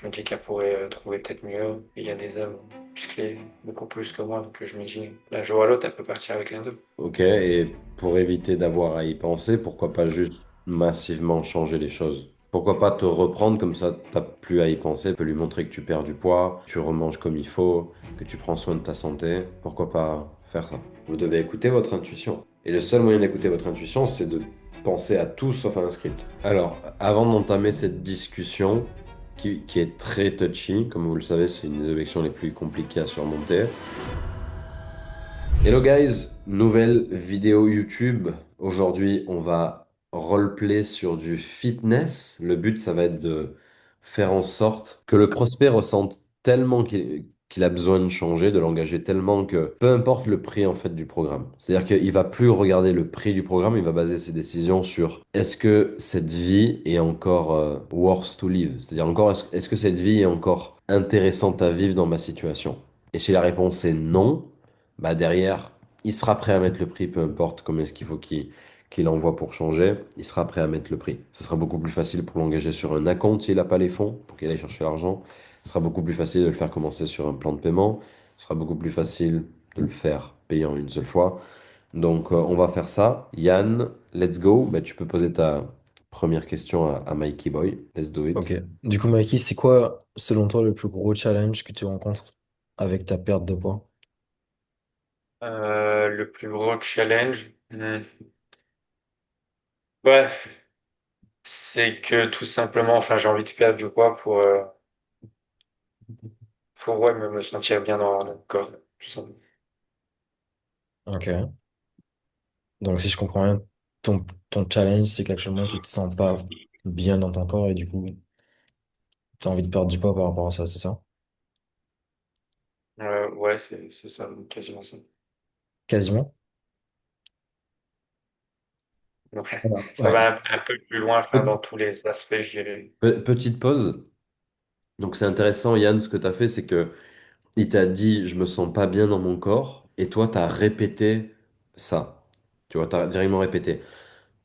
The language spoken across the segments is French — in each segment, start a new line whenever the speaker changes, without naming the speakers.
je me dis qu'elle pourrait trouver peut-être mieux. Il y a des hommes musclés beaucoup plus que moi, donc je me dis, d'un jour à l'autre, elle peut partir avec l'un d'eux.
Ok, et pour éviter d'avoir à y penser, pourquoi pas juste massivement changer les choses? Pourquoi pas te reprendre comme ça, t'as plus à y penser, tu peux lui montrer que tu perds du poids, tu remanges comme il faut, que tu prends soin de ta santé. Pourquoi pas faire ça? Vous devez écouter votre intuition. Et le seul moyen d'écouter votre intuition, c'est de penser à tout sauf à un script. Alors, avant d'entamer cette discussion, qui est très touchy, comme vous le savez, c'est une des objections les plus compliquées à surmonter. Hello guys, nouvelle vidéo YouTube. Aujourd'hui, on va roleplay sur du fitness. Le but, ça va être de faire en sorte que le prospect ressente tellement qu'il a besoin de changer, de l'engager tellement que peu importe le prix en fait du programme. C'est-à-dire qu'il va plus regarder le prix du programme, il va baser ses décisions sur est-ce que cette vie est encore worth to live? C'est-à-dire encore est-ce que cette vie est encore intéressante à vivre dans ma situation? Et si la réponse est non, bah derrière, il sera prêt à mettre le prix, peu importe combien est-ce qu'il faut qu'il envoie pour changer, il sera prêt à mettre le prix. Ce sera beaucoup plus facile pour l'engager sur un acompte s'il n'a pas les fonds, pour qu'il aille chercher l'argent. Ce sera beaucoup plus facile de le faire commencer sur un plan de paiement. Ce sera beaucoup plus facile de le faire payant une seule fois. Donc, on va faire ça. Yann, let's go. Bah, tu peux poser ta première question à Mikey Boy. Let's do it.
Ok. Du coup, Mikey, c'est quoi, selon toi, le plus gros challenge que tu rencontres avec ta perte de poids?
Le plus gros challenge, ouais, c'est que tout simplement, enfin, j'ai envie de perdre du poids pour ouais, me sentir bien dans le corps. Tout simplement.
Ok. Donc, si je comprends bien, ton challenge, c'est qu'actuellement, tu te sens pas bien dans ton corps et du coup, tu as envie de perdre du poids par rapport à ça, c'est ça?
Ouais, c'est ça, quasiment ça.
Quasiment?
Ouais,
Voilà.
ça
Ouais.
va un peu plus loin, enfin, dans
Pe-
tous les aspects, je dirais.
Petite pause. Donc, c'est intéressant, Yann, ce que tu as fait, c'est que il t'a dit, je me sens pas bien dans mon corps, et toi, tu as répété ça. Tu vois, tu as directement répété.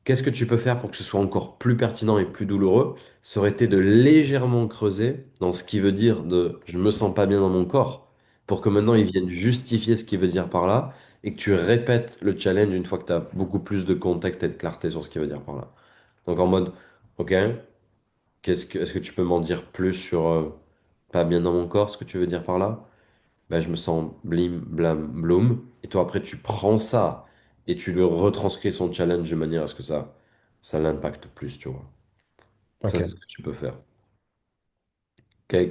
Qu'est-ce que tu peux faire pour que ce soit encore plus pertinent et plus douloureux? Ça aurait été de légèrement creuser dans ce qui veut dire de je me sens pas bien dans mon corps, pour que maintenant il vienne justifier ce qu'il veut dire par là, et que tu répètes le challenge une fois que tu as beaucoup plus de contexte et de clarté sur ce qu'il veut dire par là. Donc en mode, ok, est-ce que tu peux m'en dire plus sur pas bien dans mon corps, ce que tu veux dire par là? Ben, je me sens blim, blam, bloom. Et toi, après, tu prends ça et tu le retranscris son challenge de manière à ce que ça l'impacte plus, tu vois. Ça, c'est ce
Ok.
que tu peux faire. Ok,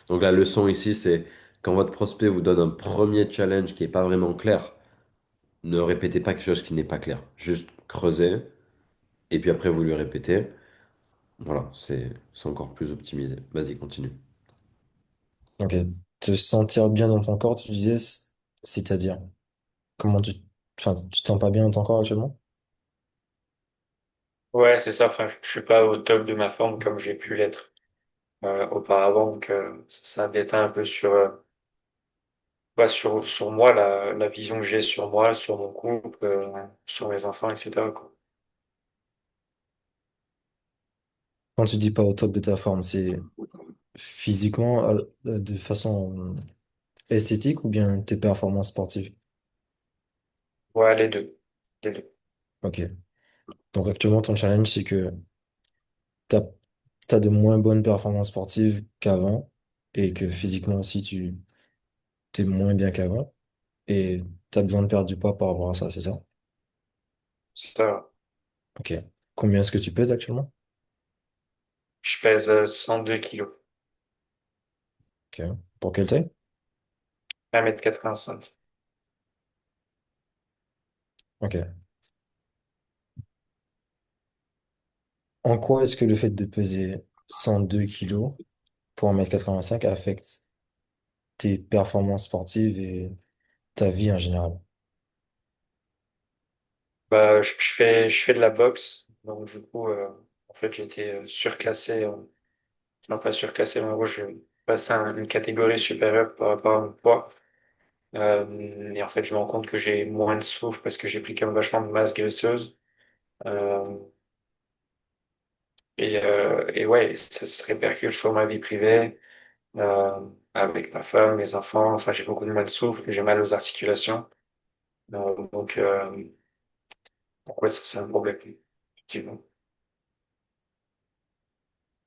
donc la leçon ici, c'est quand votre prospect vous donne un premier challenge qui n'est pas vraiment clair, ne répétez pas quelque chose qui n'est pas clair. Juste creusez et puis après, vous lui répétez. Voilà, c'est encore plus optimisé. Vas-y, continue.
Ok. Te sentir bien dans ton corps, tu disais, c'est-à-dire, comment enfin, tu te sens pas bien dans ton corps actuellement?
Ouais, c'est ça, enfin, je suis pas au top de ma forme comme j'ai pu l'être auparavant, donc ça déteint un peu sur, sur moi, la vision que j'ai sur moi, sur mon couple, sur mes enfants, etc., quoi.
Quand tu dis pas au top de ta forme, c'est physiquement, de façon esthétique ou bien tes performances sportives?
Ouais, les deux. Les deux.
Ok. Donc actuellement, ton challenge, c'est que t'as, t'as de moins bonnes performances sportives qu'avant et que physiquement aussi, tu t'es moins bien qu'avant et t'as besoin de perdre du poids par rapport à ça, c'est ça?
C'est ça.
Ok. Combien est-ce que tu pèses actuellement?
Je pèse 102 kilos,
Ok. Pour quelle taille?
1,85 m.
Ok. En quoi est-ce que le fait de peser 102 kilos pour 1,85 m affecte tes performances sportives et ta vie en général?
Bah, je fais de la boxe, donc du coup, en fait, j'étais surclassé, non pas surclassé, mais en gros, je passais à une catégorie supérieure par rapport à mon poids. Et en fait, je me rends compte que j'ai moins de souffle parce que j'ai pris quand même vachement de masse graisseuse. Euh, Et ouais, ça se répercute sur ma vie privée, euh, avec ma femme, mes enfants. Enfin, j'ai beaucoup de mal de souffle, j'ai mal aux articulations. Donc ouais, ça, c'est un problème, effectivement.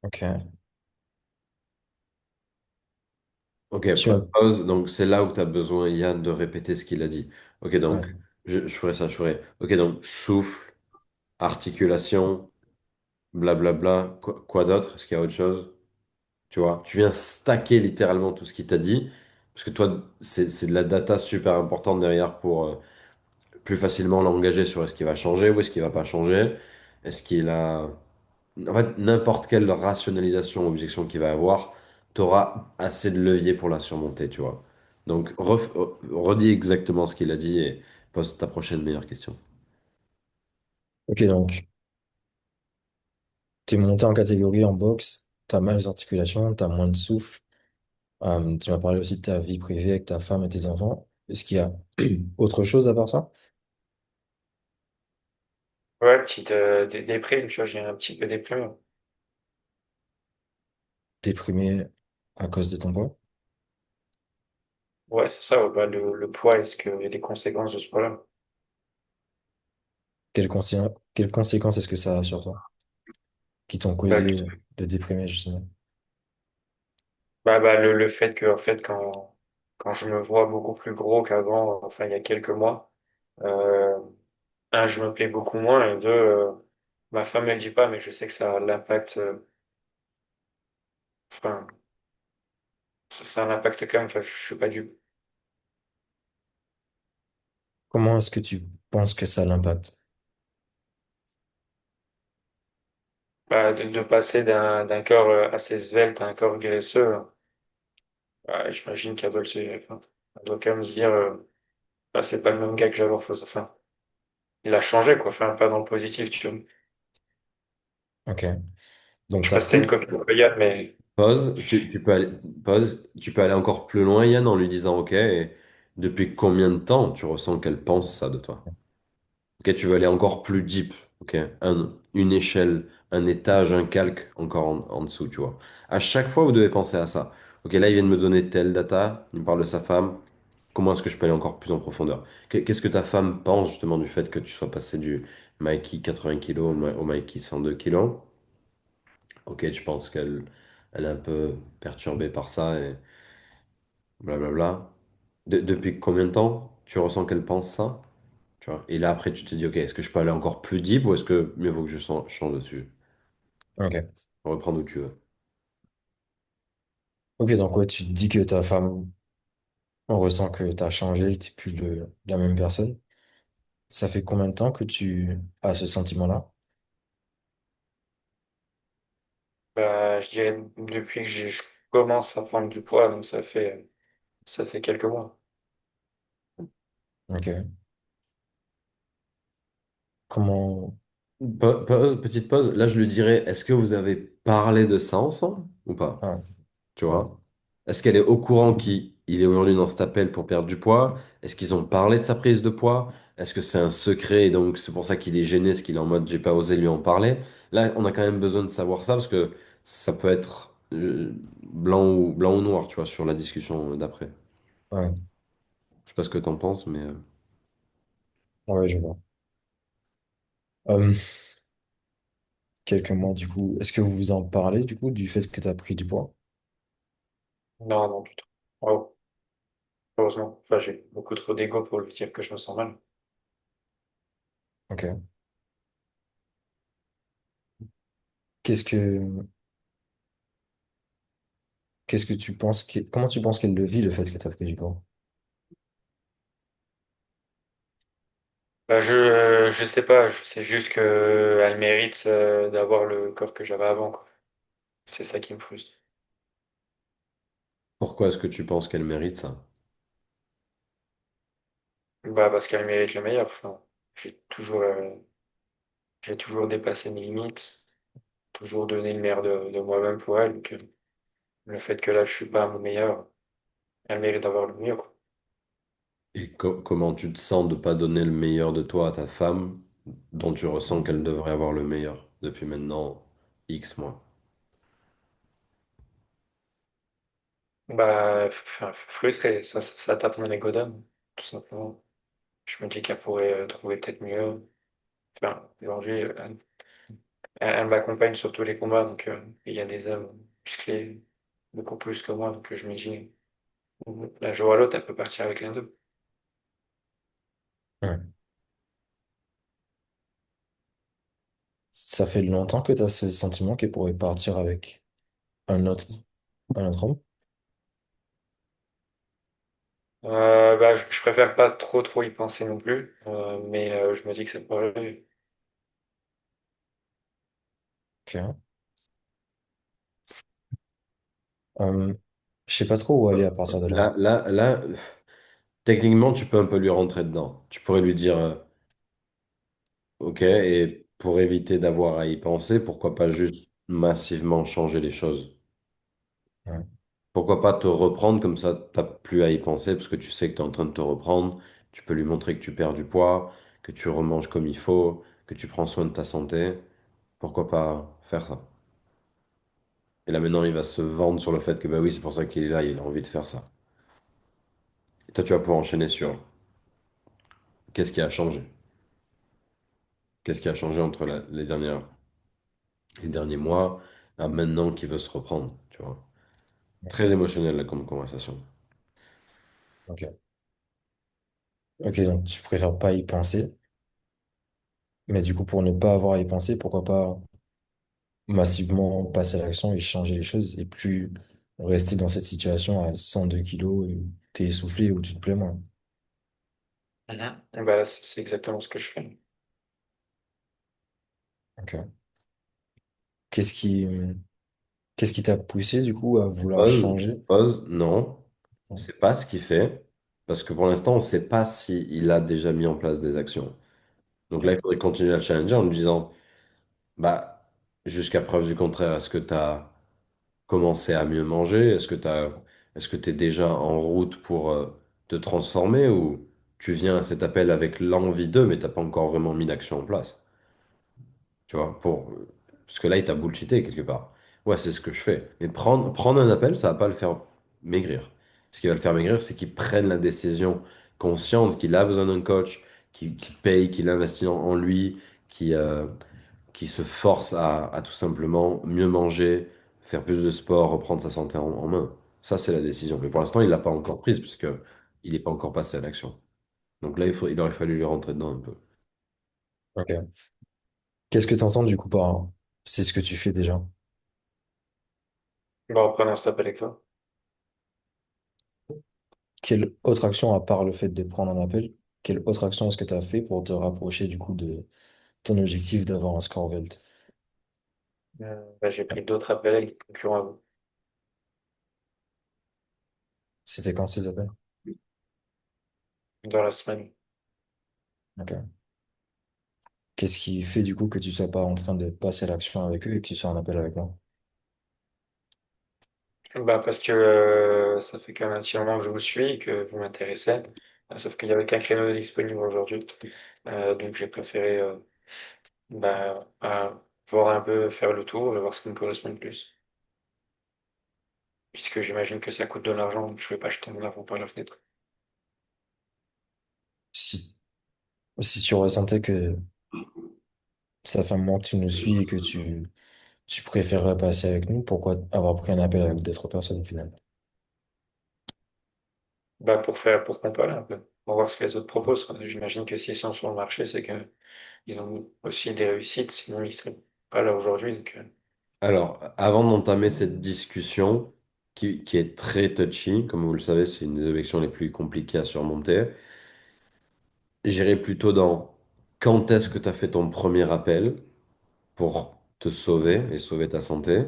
Ok. Ok,
Tu m'as...
pause. Donc, c'est là où tu as besoin, Yann, de répéter ce qu'il a dit. Ok, donc,
Ouais.
je ferai ça, je ferai. Ok, donc, souffle, articulation, blablabla. Quoi d'autre? Est-ce qu'il y a autre chose? Tu vois, tu viens stacker littéralement tout ce qu'il t'a dit. Parce que toi, c'est de la data super importante derrière pour plus facilement l'engager sur est-ce qu'il va changer ou est-ce qu'il va pas changer. Est-ce qu'il a. En fait, n'importe quelle rationalisation ou objection qu'il va avoir, tu auras assez de levier pour la surmonter, tu vois. Donc, redis exactement ce qu'il a dit et pose ta prochaine meilleure question.
Ok, donc, t'es monté en catégorie en boxe, t'as mal aux articulations, t'as moins de souffle. Tu m'as parlé aussi de ta vie privée avec ta femme et tes enfants. Est-ce qu'il y a autre chose à part ça?
Ouais, petite déprime, tu vois, j'ai un petit peu déprimé.
Déprimé à cause de ton poids?
Ouais, c'est ça, ouais, bah, le poids, est-ce qu'il y a des conséquences de ce problème?
Quelles conséquences est-ce que ça a sur toi qui t'ont
Bah,
causé de déprimer, justement?
le fait que, en fait, quand je me vois beaucoup plus gros qu'avant, enfin, il y a quelques mois, euh, un, je me plais beaucoup moins, et deux, ma femme ne le dit pas, mais je sais que ça a l'impact, enfin, ça a un impact quand même, enfin, je suis pas du,
Comment est-ce que tu penses que ça l'impacte?
de passer d'un corps assez svelte à un corps graisseux, j'imagine qu'elle doit enfin, elle doit quand même se dire, c'est pas le même gars que j'avais en face, enfin, il a changé, quoi, enfin, pas dans le positif, tu vois.
Ok. Donc,
Je sais
t'as
pas si t'as une
plus...
copine de Yann, mais
Pause, tu peux aller encore plus loin, Yann, en lui disant, OK, et depuis combien de temps tu ressens qu'elle pense ça de toi? Ok, tu veux aller encore plus deep, ok? Une échelle, un étage, un calque encore en dessous, tu vois. À chaque fois, vous devez penser à ça. Ok, là, il vient de me donner telle data, il me parle de sa femme. Comment est-ce que je peux aller encore plus en profondeur? Qu'est-ce que ta femme pense justement du fait que tu sois passé du Mikey 80 kilos au Mikey 102 kilos? Ok, tu penses elle est un peu perturbée par ça et blablabla. Depuis combien de temps tu ressens qu'elle pense ça? Tu vois. Et là, après, tu te dis, OK, est-ce que je peux aller encore plus deep ou est-ce que mieux vaut que change de sujet?
Ok.
On reprend où tu veux.
Ok, donc ouais, tu te dis que ta femme, on ressent que t'as changé, que t'es plus la même personne. Ça fait combien de temps que tu as ce sentiment-là?
je dirais depuis que je commence à prendre du poids, donc ça fait quelques mois.
Ok. Comment...
Petite pause. Là, je lui dirais, est-ce que vous avez parlé de ça ensemble ou pas?
Ah,
Tu vois? Est-ce qu'elle est au courant qu'il est aujourd'hui dans cet appel pour perdre du poids? Est-ce qu'ils ont parlé de sa prise de poids? Est-ce que c'est un secret et donc c'est pour ça qu'il est gêné, ce qu'il est en mode j'ai pas osé lui en parler? Là, on a quand même besoin de savoir ça parce que ça peut être blanc ou noir, tu vois, sur la discussion d'après.
ouais,
Je sais pas ce que t'en penses, mais
ouais, je vois. Euh, quelques mois, du coup, est-ce que vous vous en parlez, du coup, du fait que t'as pris du poids?
Non, non, du tout. Oh, heureusement. Enfin, j'ai beaucoup trop d'ego pour lui dire que je me sens mal.
Ok. Qu'est-ce que, qu'est-ce que tu penses comment tu penses qu'elle le vit, le fait que t'as pris du poids?
Je sais pas, je sais juste que elle mérite d'avoir le corps que j'avais avant, quoi. C'est ça qui me frustre.
pourquoi est-ce que tu penses qu'elle mérite ça?
Parce qu'elle mérite le meilleur. Enfin, j'ai toujours dépassé mes limites, toujours donné le meilleur de moi-même pour elle. Donc, le fait que là, je suis pas à mon meilleur, elle mérite d'avoir le mieux, quoi.
Et comment tu te sens de pas donner le meilleur de toi à ta femme, dont tu ressens qu'elle devrait avoir le meilleur depuis maintenant? X mois.
Bah, enfin, frustré, ça tape mon ego d'homme, tout simplement. Je me dis qu'elle pourrait trouver peut-être mieux. Enfin, aujourd'hui, elle m'accompagne sur tous les combats, donc il y a des hommes musclés beaucoup plus que moi, donc je me dis, d'un jour à l'autre, elle peut partir avec l'un d'eux.
Ouais. Ça fait longtemps que tu as ce sentiment qu'elle pourrait partir avec un autre, un autre homme.
Bah, je préfère pas trop y penser non plus, mais je me dis que ça pourrait arriver.
Ok. Euh, je sais pas trop où aller à partir de là.
Là, techniquement, tu peux un peu lui rentrer dedans. Tu pourrais lui dire, OK, et pour éviter d'avoir à y penser, pourquoi pas juste massivement changer les choses?
Ouais.
Pourquoi pas te reprendre comme ça, t'as plus à y penser parce que tu sais que tu es en train de te reprendre. Tu peux lui montrer que tu perds du poids, que tu remanges comme il faut, que tu prends soin de ta santé. Pourquoi pas faire ça? Et là maintenant, il va se vendre sur le fait que bah oui, c'est pour ça qu'il est là, il a envie de faire ça. Et toi, tu vas pouvoir enchaîner sur qu'est-ce qui a changé? Qu'est-ce qui a changé entre les derniers mois à maintenant qu'il veut se reprendre, tu vois? Très émotionnel là comme conversation.
Ok. Ok, donc tu préfères pas y penser. Mais du coup, pour ne pas avoir à y penser, pourquoi pas massivement passer à l'action et changer les choses et plus rester dans cette situation à 102 kilos et t'es essoufflé ou tu te plais moins.
Mhm. Bah, là, c'est exactement ce que je fais.
Ok. Qu'est-ce qui, qu'est-ce qui t'a poussé du coup à vouloir
Pause,
changer?
pause, non, c'est pas ce qu'il fait, parce que pour l'instant, on ne sait pas s'il a déjà mis en place des actions. Donc là, il faudrait continuer à le challenger en lui disant, bah, jusqu'à preuve du contraire, est-ce que tu as commencé à mieux manger? Est-ce que tu es déjà en route pour te transformer ou tu viens à cet appel avec l'envie d'eux, mais t'as pas encore vraiment mis d'action en place? Tu vois, parce que là, il t'a bullshité quelque part. Ouais, c'est ce que je fais. Mais prendre un appel, ça va pas le faire maigrir. Ce qui va le faire maigrir, c'est qu'il prenne la décision consciente qu'il a besoin d'un coach, qui paye, qu'il investit en lui, qui se force à tout simplement mieux manger, faire plus de sport, reprendre sa santé en main. Ça, c'est la décision. Mais pour l'instant, il l'a pas encore prise, puisque il n'est pas encore passé à l'action. Donc là, il aurait fallu lui rentrer dedans un peu.
Ok. Qu'est-ce que t'entends du coup par c'est ce que tu fais déjà?
Bah, reprenons cet appel avec toi.
Quelle autre action, à part le fait de prendre un appel, quelle autre action est-ce que tu as fait pour te rapprocher du coup de ton objectif d'avoir un score Velt?
Bah, j'ai pris d'autres appels avec des concurrents à vous,
C'était quand ces appels?
dans la semaine.
Ok. Qu'est-ce qui fait du coup que tu sois pas en train de passer à l'action avec eux et que tu sois en appel avec moi?
Bah, parce que ça fait quand même un petit moment que je vous suis et que vous m'intéressez. Sauf qu'il y avait qu'un créneau disponible aujourd'hui. Donc j'ai préféré voir un peu, faire le tour et voir ce qui me correspond le plus. Puisque j'imagine que ça coûte de l'argent, donc je ne vais pas jeter mon argent par la fenêtre.
Si, si tu ressentais que ça fait un moment que tu nous suis et que tu préférerais passer avec nous, pourquoi avoir pris un appel avec d'autres personnes au final?
Bah, pour comparer un peu. On va voir ce que les autres proposent, quoi. J'imagine que s'ils sont sur le marché, c'est que ils ont aussi des réussites, sinon ils seraient pas là aujourd'hui.
Alors, avant d'entamer cette discussion, qui est très touchy, comme vous le savez, c'est une des objections les plus compliquées à surmonter, j'irai plutôt dans quand est-ce que tu as fait ton premier appel pour te sauver et sauver ta santé?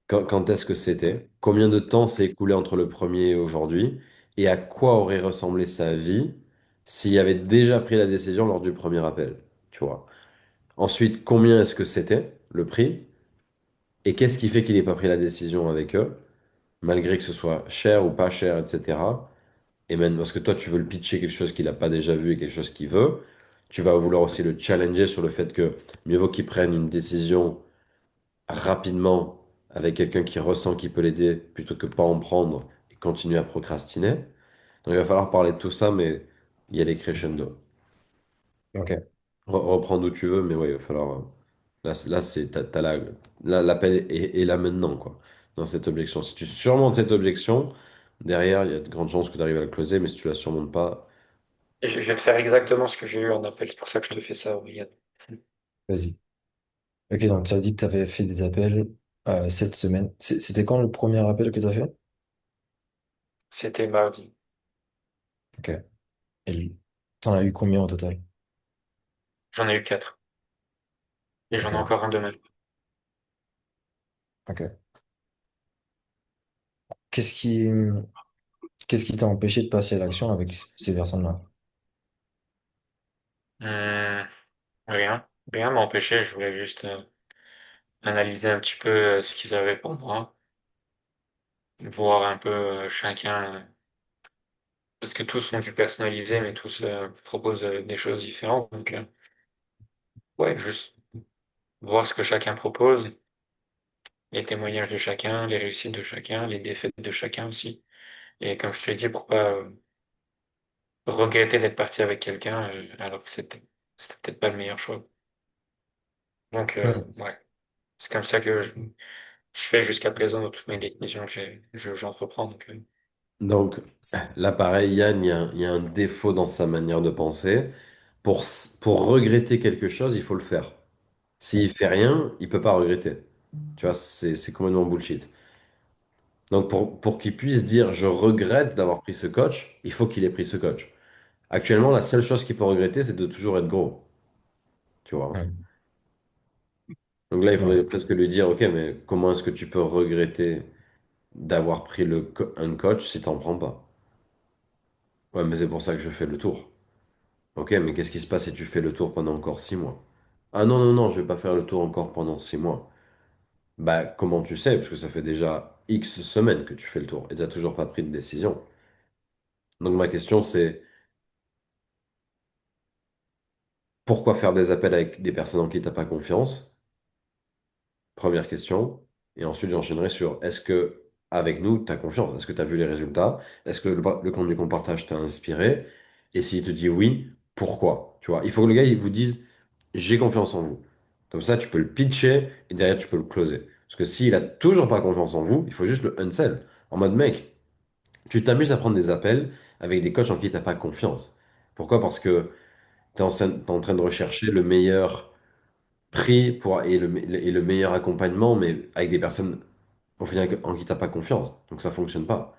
Quand est-ce que c'était? Combien de temps s'est écoulé entre le premier et aujourd'hui? Et à quoi aurait ressemblé sa vie s'il avait déjà pris la décision lors du premier appel? Tu vois. Ensuite, combien est-ce que c'était, le prix? Et qu'est-ce qui fait qu'il n'ait pas pris la décision avec eux? Malgré que ce soit cher ou pas cher, etc. Et même parce que toi, tu veux le pitcher quelque chose qu'il n'a pas déjà vu et quelque chose qu'il veut, tu vas vouloir aussi le challenger sur le fait que mieux vaut qu'il prenne une décision rapidement avec quelqu'un qui ressent qu'il peut l'aider plutôt que pas en prendre et continuer à procrastiner. Donc il va falloir parler de tout ça, mais il y a les crescendo.
Ok,
Reprends d'où tu veux, mais ouais, il va falloir. Là, t'as l'appel est là maintenant, quoi, dans cette objection. Si tu surmontes cette objection, derrière, il y a de grandes chances que tu arrives à la closer, mais si tu la surmontes pas,
Et je vais te faire exactement ce que j'ai eu en appel. C'est pour ça que je te fais ça, regarde.
vas-y. Ok, donc tu as dit que tu avais fait des appels cette semaine. C'était quand le premier appel que tu as fait?
C'était mardi.
Ok. Et t'en as eu combien au total?
J'en ai eu 4. Et j'en ai
Ok,
encore un demain.
ok. Qu'est-ce qui, qu'est-ce qui t'a empêché de passer à l'action avec ces personnes-là?
Hum, rien. Rien m'a empêché. Je voulais juste analyser un petit peu ce qu'ils avaient pour moi. Voir un peu chacun. Parce que tous sont du personnalisé, mais tous proposent des choses différentes. Donc, ouais, juste voir ce que chacun propose, les témoignages de chacun, les réussites de chacun, les défaites de chacun aussi. Et comme je te l'ai dit, pourquoi regretter d'être parti avec quelqu'un alors que c'était peut-être pas le meilleur choix. Donc,
Hmm.
ouais, c'est comme ça que je fais jusqu'à présent dans toutes mes décisions que j'entreprends. Donc,
donc là, pareil, Yann, il y a un défaut dans sa manière de penser. Pour regretter quelque chose, il faut le faire. S'il fait rien, il peut pas regretter. Tu vois, c'est complètement bullshit. Donc pour qu'il puisse dire je regrette d'avoir pris ce coach, il faut qu'il ait pris ce coach. Actuellement, la seule chose qu'il peut regretter, c'est de toujours être gros. Tu vois.
Hmm.
Donc là, il
Ouais.
faudrait presque lui dire, ok, mais comment est-ce que tu peux regretter d'avoir pris un coach si t'en prends pas? Ouais, mais c'est pour ça que je fais le tour. Ok, mais qu'est-ce qui se passe si tu fais le tour pendant encore 6 mois? Ah non, non, non, je vais pas faire le tour encore pendant 6 mois. Bah, comment tu sais? Parce que ça fait déjà X semaines que tu fais le tour et t'as toujours pas pris de décision. Donc ma question, c'est pourquoi faire des appels avec des personnes en qui t'as pas confiance? Première question. Et ensuite, j'enchaînerai sur est-ce que, avec nous, tu as confiance? Est-ce que tu as vu les résultats? Est-ce que le contenu qu'on partage t'a inspiré? Et s'il te dit oui, pourquoi? Tu vois, il faut que le gars il vous dise j'ai confiance en vous. Comme ça, tu peux le pitcher et derrière, tu peux le closer. Parce que s'il a toujours pas confiance en vous, il faut juste le unsell. En mode mec, tu t'amuses à prendre des appels avec des coachs en qui tu n'as pas confiance. Pourquoi? Parce que t'es en train de rechercher le meilleur prix et le meilleur accompagnement, mais avec des personnes au final en qui t'as pas confiance. Donc ça fonctionne pas.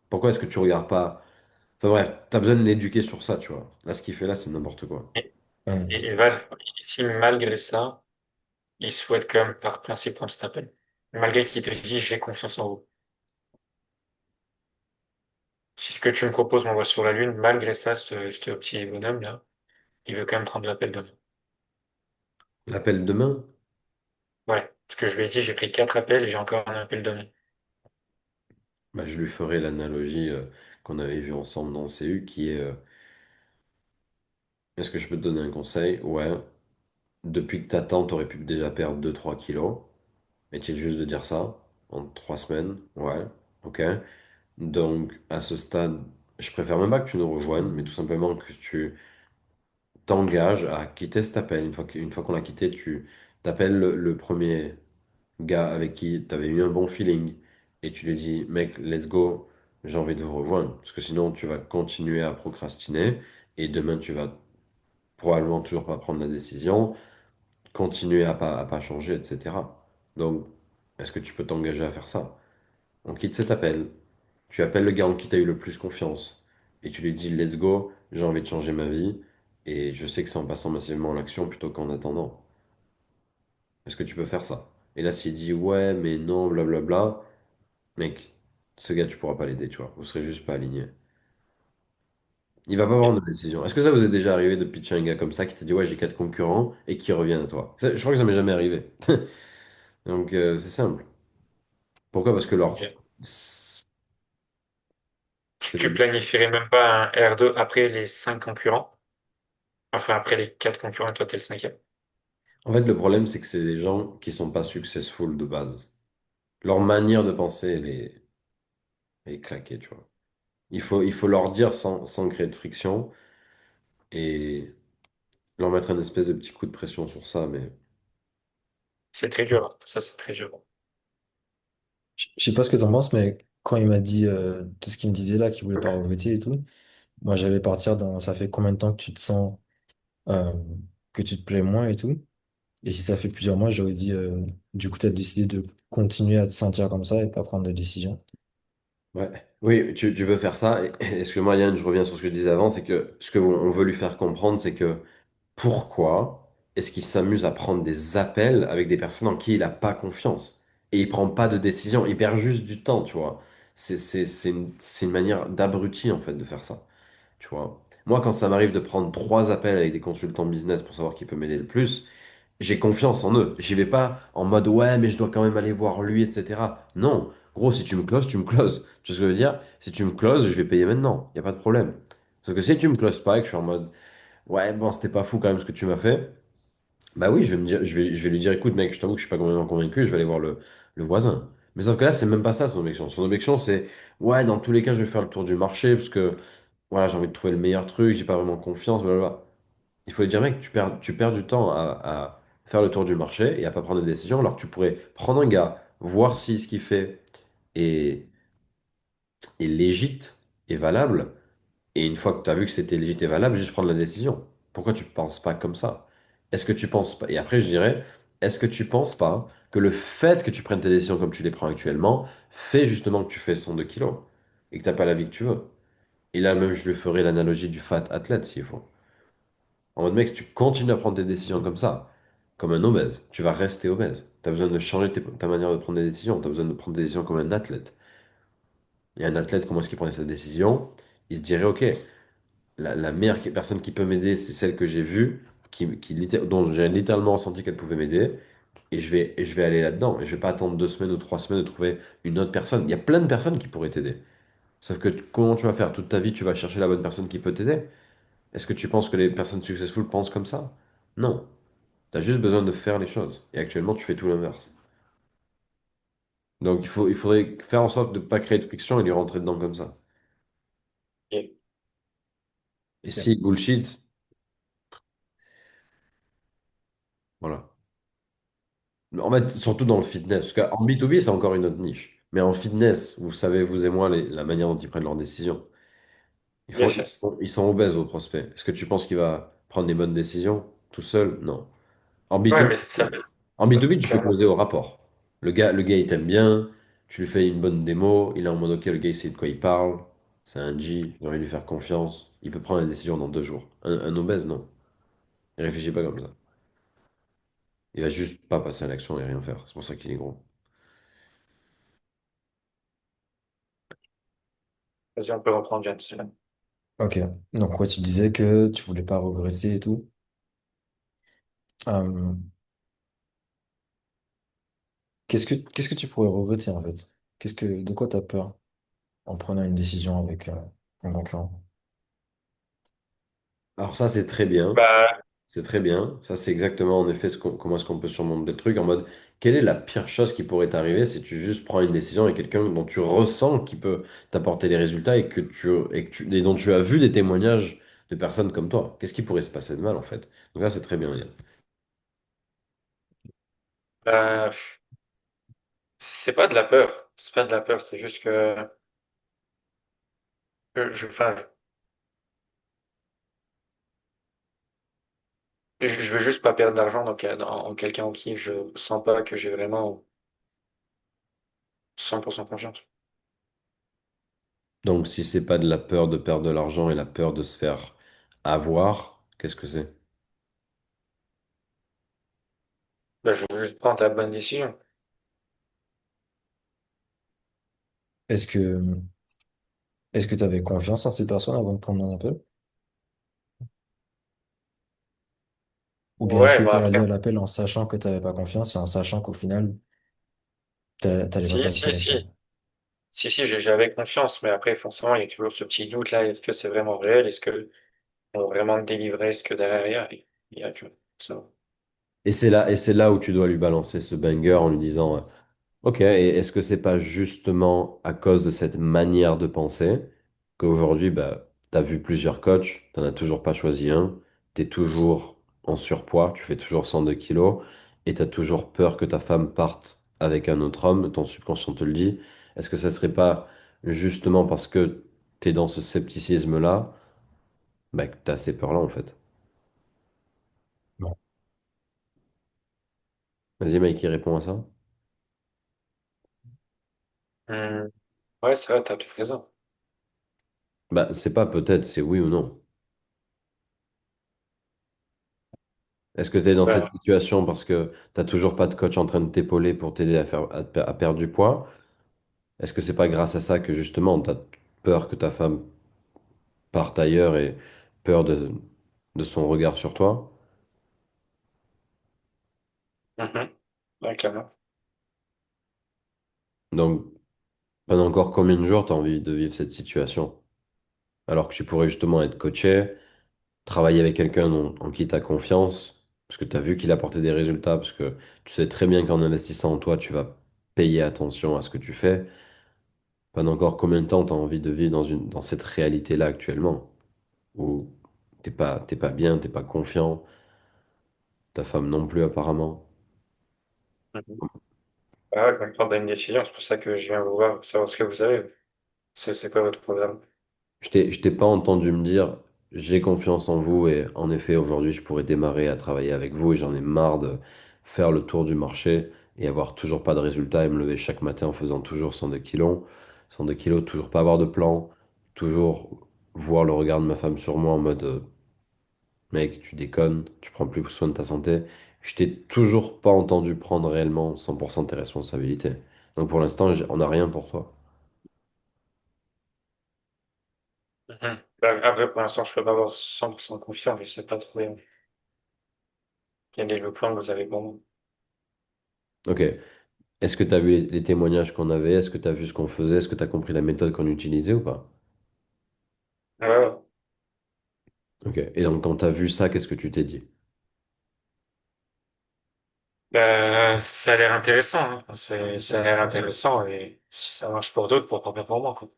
Pourquoi est-ce que tu regardes pas? Enfin bref, t'as besoin de l'éduquer sur ça, tu vois. Là, ce qu'il fait là, c'est n'importe quoi.
et,
Hmm.
et Val, si malgré ça, il souhaite quand même par principe prendre cet appel, malgré qu'il te dit j'ai confiance en vous. Si ce que tu me proposes m'envoie sur la Lune, malgré ça, ce petit bonhomme-là, il veut quand même prendre l'appel demain.
L'appel demain,
Ouais, parce que je lui ai dit, j'ai pris 4 appels et j'ai encore un appel demain.
bah, je lui ferai l'analogie qu'on avait vue ensemble dans le CU, qui est est-ce que je peux te donner un conseil? Ouais. Depuis que t'attends, t'aurais pu déjà perdre 2 3 kilos. Est-il juste de dire ça? En 3 semaines? Ouais. Ok. Donc, à ce stade, je préfère même pas que tu nous rejoignes, mais tout simplement que tu t'engages à quitter cet appel. Une fois qu'on l'a quitté, tu t'appelles le premier gars avec qui tu avais eu un bon feeling et tu lui dis, mec, let's go, j'ai envie de vous rejoindre. Parce que sinon, tu vas continuer à procrastiner et demain, tu vas probablement toujours pas prendre la décision, continuer à pas changer, etc. Donc, est-ce que tu peux t'engager à faire ça? On quitte cet appel, tu appelles le gars en qui tu as eu le plus confiance et tu lui dis, let's go, j'ai envie de changer ma vie et je sais que c'est en passant massivement à l'action plutôt qu'en attendant. Est-ce que tu peux faire ça? Et là, s'il dit, ouais, mais non, blablabla, mec, ce gars, tu pourras pas l'aider, tu vois. Vous serez juste pas alignés. Il va pas
Et,
prendre de décision. Est-ce que ça vous est déjà arrivé de pitcher un gars comme ça qui te dit, ouais, j'ai 4 concurrents et qui reviennent à toi? Je crois que ça m'est jamais arrivé. Donc, c'est simple. Pourquoi? Parce que leur.
ok.
C'est
Tu planifierais même pas un R2 après les 5 concurrents? Enfin, après les 4 concurrents, toi, t'es le cinquième.
En fait, le problème, c'est que c'est des gens qui sont pas successful de base. Leur manière de penser, elle est claquée, tu vois. Il faut leur dire sans créer de friction et leur mettre un espèce de petit coup de pression sur ça, mais
C'est très dur, hein. Ça, c'est très dur.
Je sais pas ce que t'en penses, mais quand il m'a dit tout ce qu'il me disait là, qu'il voulait pas regretter et tout, moi j'allais partir dans ça fait combien de temps que tu te sens euh, que tu te plais moins et tout. Et si ça fait plusieurs mois, j'aurais dit du coup t'as décidé de continuer à te sentir comme ça et pas prendre de décision.
ouais. Oui, tu peux faire ça. Et excuse-moi, Yann, je reviens sur ce que je disais avant, c'est que ce qu'on veut lui faire comprendre, c'est que pourquoi est-ce qu'il s'amuse à prendre des appels avec des personnes en qui il n'a pas confiance? Et il prend pas de décision, il perd juste du temps, tu vois. C'est une manière d'abruti, en fait, de faire ça, tu vois. Moi, quand ça m'arrive de prendre 3 appels avec des consultants business pour savoir qui peut m'aider le plus, j'ai confiance en eux. J'y vais pas en mode ouais, mais je dois quand même aller voir lui, etc. Non, gros, si tu me closes, tu me closes. Tu vois ce que je veux dire? Si tu me closes, je vais payer maintenant. Il n'y a pas de problème. Parce que si tu me closes pas et que je suis en mode ouais, bon, c'était pas fou quand même ce que tu m'as fait, bah oui, je vais me dire, je vais lui dire écoute, mec, je t'avoue que je suis pas complètement convaincu, je vais aller voir le voisin. Mais sauf que là, c'est même pas ça son objection. Son objection, c'est ouais, dans tous les cas, je vais faire le tour du marché parce que voilà, j'ai envie de trouver le meilleur truc, j'ai pas vraiment confiance, blablabla. Il faut lui dire, mec, tu perds du temps à faire le tour du marché et à pas prendre de décision, alors que tu pourrais prendre un gars, voir si ce qu'il fait est, est légit et valable, et une fois que tu as vu que c'était légit et valable, juste prendre la décision. Pourquoi tu ne penses pas comme ça? Est-ce que tu penses pas? Et après, je dirais, est-ce que tu penses pas que le fait que tu prennes tes décisions comme tu les prends actuellement fait justement que tu fais 102 kilos et que tu n'as pas la vie que tu veux? Et là, même, je lui ferai l'analogie du fat athlète s'il faut. En mode, mec, si tu continues à prendre tes décisions comme ça, comme un obèse, tu vas rester obèse. Tu as besoin de changer ta manière de prendre des décisions. Tu as besoin de prendre des décisions comme un athlète. Et un athlète, comment est-ce qu'il prenait sa décision? Il se dirait, OK, la meilleure personne qui peut m'aider, c'est celle que j'ai vue, dont j'ai littéralement ressenti qu'elle pouvait m'aider. Et je vais aller là-dedans. Et je vais pas attendre 2 semaines ou 3 semaines de trouver une autre personne. Il y a plein de personnes qui pourraient t'aider. Sauf que comment tu vas faire? Toute ta vie, tu vas chercher la bonne personne qui peut t'aider? Est-ce que tu penses que les personnes successful pensent comme ça? Non. Tu as juste besoin de faire les choses. Et actuellement, tu fais tout l'inverse. Donc, il faudrait faire en sorte de ne pas créer de friction et lui rentrer dedans comme ça.
Et,
Et
Ok.
si bullshit, voilà. En fait, surtout dans le fitness, parce qu'en B2B, c'est encore une autre niche. Mais en fitness, vous savez, vous et moi, la manière dont ils prennent leurs décisions. Ils font,
yes,
ils
yes.
sont ils sont obèses, vos prospects. Est-ce que tu penses qu'il va prendre les bonnes décisions tout seul? Non. En
Ouais,
B2B,
mais ça,
En B2B, tu peux
clairement.
closer au rapport. Le gars, il t'aime bien, tu lui fais une bonne démo, il est en mode ok, le gars, il sait de quoi il parle, c'est un G, j'ai envie de lui faire confiance, il peut prendre la décision dans 2 jours. Un obèse, non. Il réfléchit pas comme ça. Il va juste pas passer à l'action et rien faire. C'est pour ça qu'il est gros.
Vas-y, on peut reprendre, James.
Ok. Donc quoi, tu disais que tu voulais pas regretter et tout. Euh, qu'est-ce que tu pourrais regretter en fait? De quoi t'as peur en prenant une décision avec un concurrent?
Alors ça, c'est très bien.
Bah,
C'est très bien. Ça, c'est exactement en effet comment est-ce qu'on peut surmonter le truc en mode quelle est la pire chose qui pourrait t'arriver si tu juste prends une décision avec quelqu'un dont tu ressens qu'il peut t'apporter les résultats et dont tu as vu des témoignages de personnes comme toi. Qu'est-ce qui pourrait se passer de mal en fait? Donc là, c'est très bien, Yann.
bah, c'est pas de la peur. C'est pas de la peur, c'est juste enfin, je veux juste pas perdre d'argent en quelqu'un en qui je sens pas que j'ai vraiment 100% confiance.
Donc si c'est pas de la peur de perdre de l'argent et la peur de se faire avoir, qu'est-ce que c'est?
Bah, je veux juste prendre la bonne décision.
Est-ce que est-ce que tu avais confiance en ces personnes avant de prendre un appel? Ou bien est-ce
Ouais,
que
bon
tu es allé
après,
à l'appel en sachant que tu n'avais pas confiance et en sachant qu'au final, t'allais pas
si,
passer à
si,
l'action?
si. Si, j'avais confiance, mais après, forcément, il y a toujours ce petit doute là. Est-ce que c'est vraiment réel? Est-ce que on va vraiment délivrer ce que derrière, il y a, tu vois, ça.
Et c'est là où tu dois lui balancer ce banger en lui disant, ok, et est-ce que c'est pas justement à cause de cette manière de penser qu'aujourd'hui, bah, tu as vu plusieurs coachs, tu n'en as toujours pas choisi un, tu es toujours en surpoids, tu fais toujours 102 kilos, et tu as toujours peur que ta femme parte avec un autre homme, ton subconscient te le dit. Est-ce que ça serait pas justement parce que tu es dans ce scepticisme-là, bah, que tu as ces peurs-là en fait?
Non.
Vas-y, Mike, qui répond à ça?
Hmm. Ouais, c'est vrai, t'as peut-être raison.
Bah, c'est pas peut-être, c'est oui ou non. Est-ce que tu es dans cette
Bah,
situation parce que t'as toujours pas de coach en train de t'épauler pour t'aider à faire, à perdre du poids? Est-ce que c'est pas grâce à ça que justement tu as peur que ta femme parte ailleurs et peur de son regard sur toi?
mhm. Ouais, clairement.
Donc, pendant encore combien de jours tu as envie de vivre cette situation? Alors que tu pourrais justement être coaché, travailler avec quelqu'un en qui tu as confiance, parce que tu as vu qu'il apportait des résultats, parce que tu sais très bien qu'en investissant en toi, tu vas payer attention à ce que tu fais. Pendant encore combien de temps tu as envie de vivre dans cette réalité-là actuellement, où t'es pas bien, t'es pas confiant, ta femme non plus apparemment.
Mhm. Ah ouais, quand on donne une décision, c'est pour ça que je viens vous voir, pour savoir ce que vous avez. C'est quoi votre programme?
Je t'ai pas entendu me dire j'ai confiance en vous et en effet aujourd'hui je pourrais démarrer à travailler avec vous et j'en ai marre de faire le tour du marché et avoir toujours pas de résultats et me lever chaque matin en faisant toujours 102 kilos. 102 kilos, toujours pas avoir de plan, toujours voir le regard de ma femme sur moi en mode mec, tu déconnes, tu prends plus soin de ta santé. Je t'ai toujours pas entendu prendre réellement 100% de tes responsabilités. Donc pour l'instant, on n'a rien pour toi.
Mhm. Bah, après, pour l'instant, je peux pas avoir 100% confiance, je sais pas trop quel est le plan que vous avez pour moi.
Ok. Est-ce que tu as vu les témoignages qu'on avait? Est-ce que tu as vu ce qu'on faisait? Est-ce que tu as compris la méthode qu'on utilisait ou pas?
Ouais, ouais.
Ok. Et donc quand tu as vu ça, qu'est-ce que tu t'es dit?
Bah, ça a l'air intéressant, hein. Ça a l'air intéressant et si ça marche pour d'autres, pourquoi pas pour moi, quoi.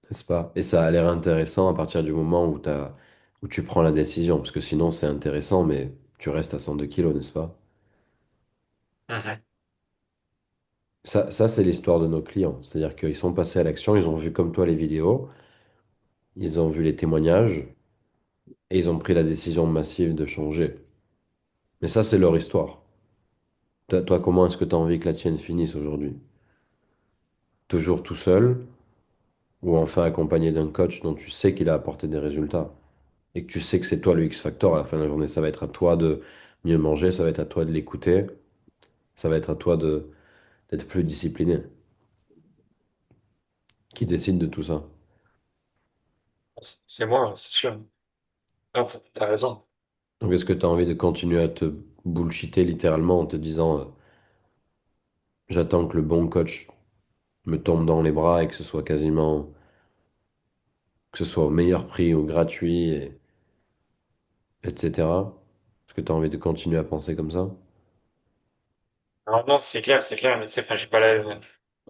N'est-ce pas? Et ça a l'air intéressant à partir du moment où tu prends la décision. Parce que sinon, c'est intéressant, mais tu restes à 102 kilos, n'est-ce pas?
Mhm.
Ça c'est l'histoire de nos clients. C'est-à-dire qu'ils sont passés à l'action, ils ont vu comme toi les vidéos, ils ont vu les témoignages et ils ont pris la décision massive de changer. Mais ça, c'est leur histoire. Toi, comment est-ce que tu as envie que la tienne finisse aujourd'hui? Toujours tout seul ou enfin accompagné d'un coach dont tu sais qu'il a apporté des résultats et que tu sais que c'est toi le X-Factor à la fin de la journée. Ça va être à toi de mieux manger, ça va être à toi de l'écouter, ça va être à toi d'être plus discipliné. Qui décide de tout ça?
C'est moi, c'est sûr. Non, t'as raison.
Donc est-ce que tu as envie de continuer à te bullshiter littéralement en te disant j'attends que le bon coach me tombe dans les bras et que ce soit quasiment, que ce soit au meilleur prix ou gratuit, etc. Est-ce que tu as envie de continuer à penser comme ça?
Non, non, c'est clair, mais c'est, enfin, j'ai pas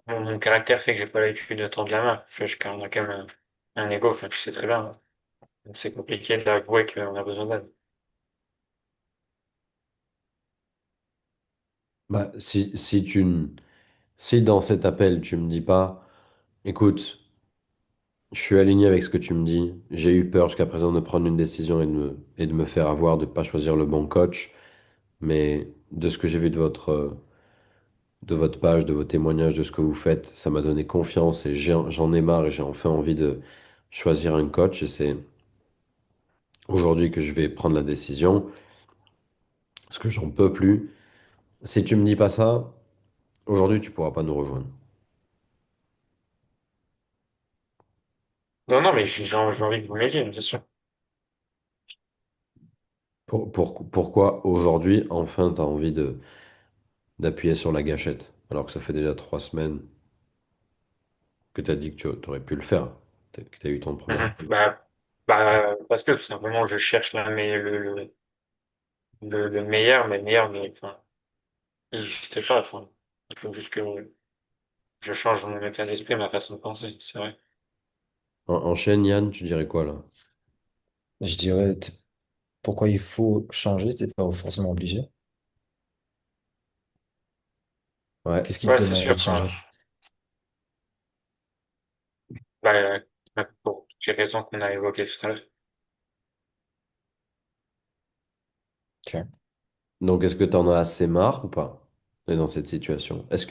mon caractère fait que j'ai pas l'habitude de tendre la main. Enfin, on a quand même un ego, enfin, tu sais très bien. Donc, c'est compliqué d'avouer qu'on a besoin d'aide.
Bah, si dans cet appel tu me dis pas, écoute, je suis aligné avec ce que tu me dis, j'ai eu peur jusqu'à présent de prendre une décision et de me faire avoir, de pas choisir le bon coach, mais de ce que j'ai vu de votre page, de vos témoignages, de ce que vous faites, ça m'a donné confiance et j'en ai marre et j'ai enfin envie de choisir un coach et c'est aujourd'hui que je vais prendre la décision parce que j'en peux plus. Si tu me dis pas ça, aujourd'hui tu pourras pas nous rejoindre.
Non, non, mais j'ai envie que vous m'aidiez, bien sûr.
Pourquoi aujourd'hui enfin tu as envie d'appuyer sur la gâchette alors que ça fait déjà 3 semaines que tu as dit que tu aurais pu le faire, peut-être que tu as eu ton premier
Mhm.
appel.
Bah, parce que tout simplement, je cherche la, mais de meilleur, mais enfin, il n'existe pas. Enfin, il faut juste que je change mon état d'esprit, ma façon de penser, c'est vrai.
En chaîne, Yann, tu dirais quoi là?
Je dirais, pourquoi il faut changer, t'es pas forcément obligé.
Ouais.
Qu'est-ce qui te
Ouais,
donne
c'est
envie
sûr.
de
Enfin,
changer?
bah, pour toutes les raisons qu'on a évoquées tout à l'heure.
Ok.
Donc, est-ce que tu en as assez marre ou pas? D'être dans cette situation? Est-ce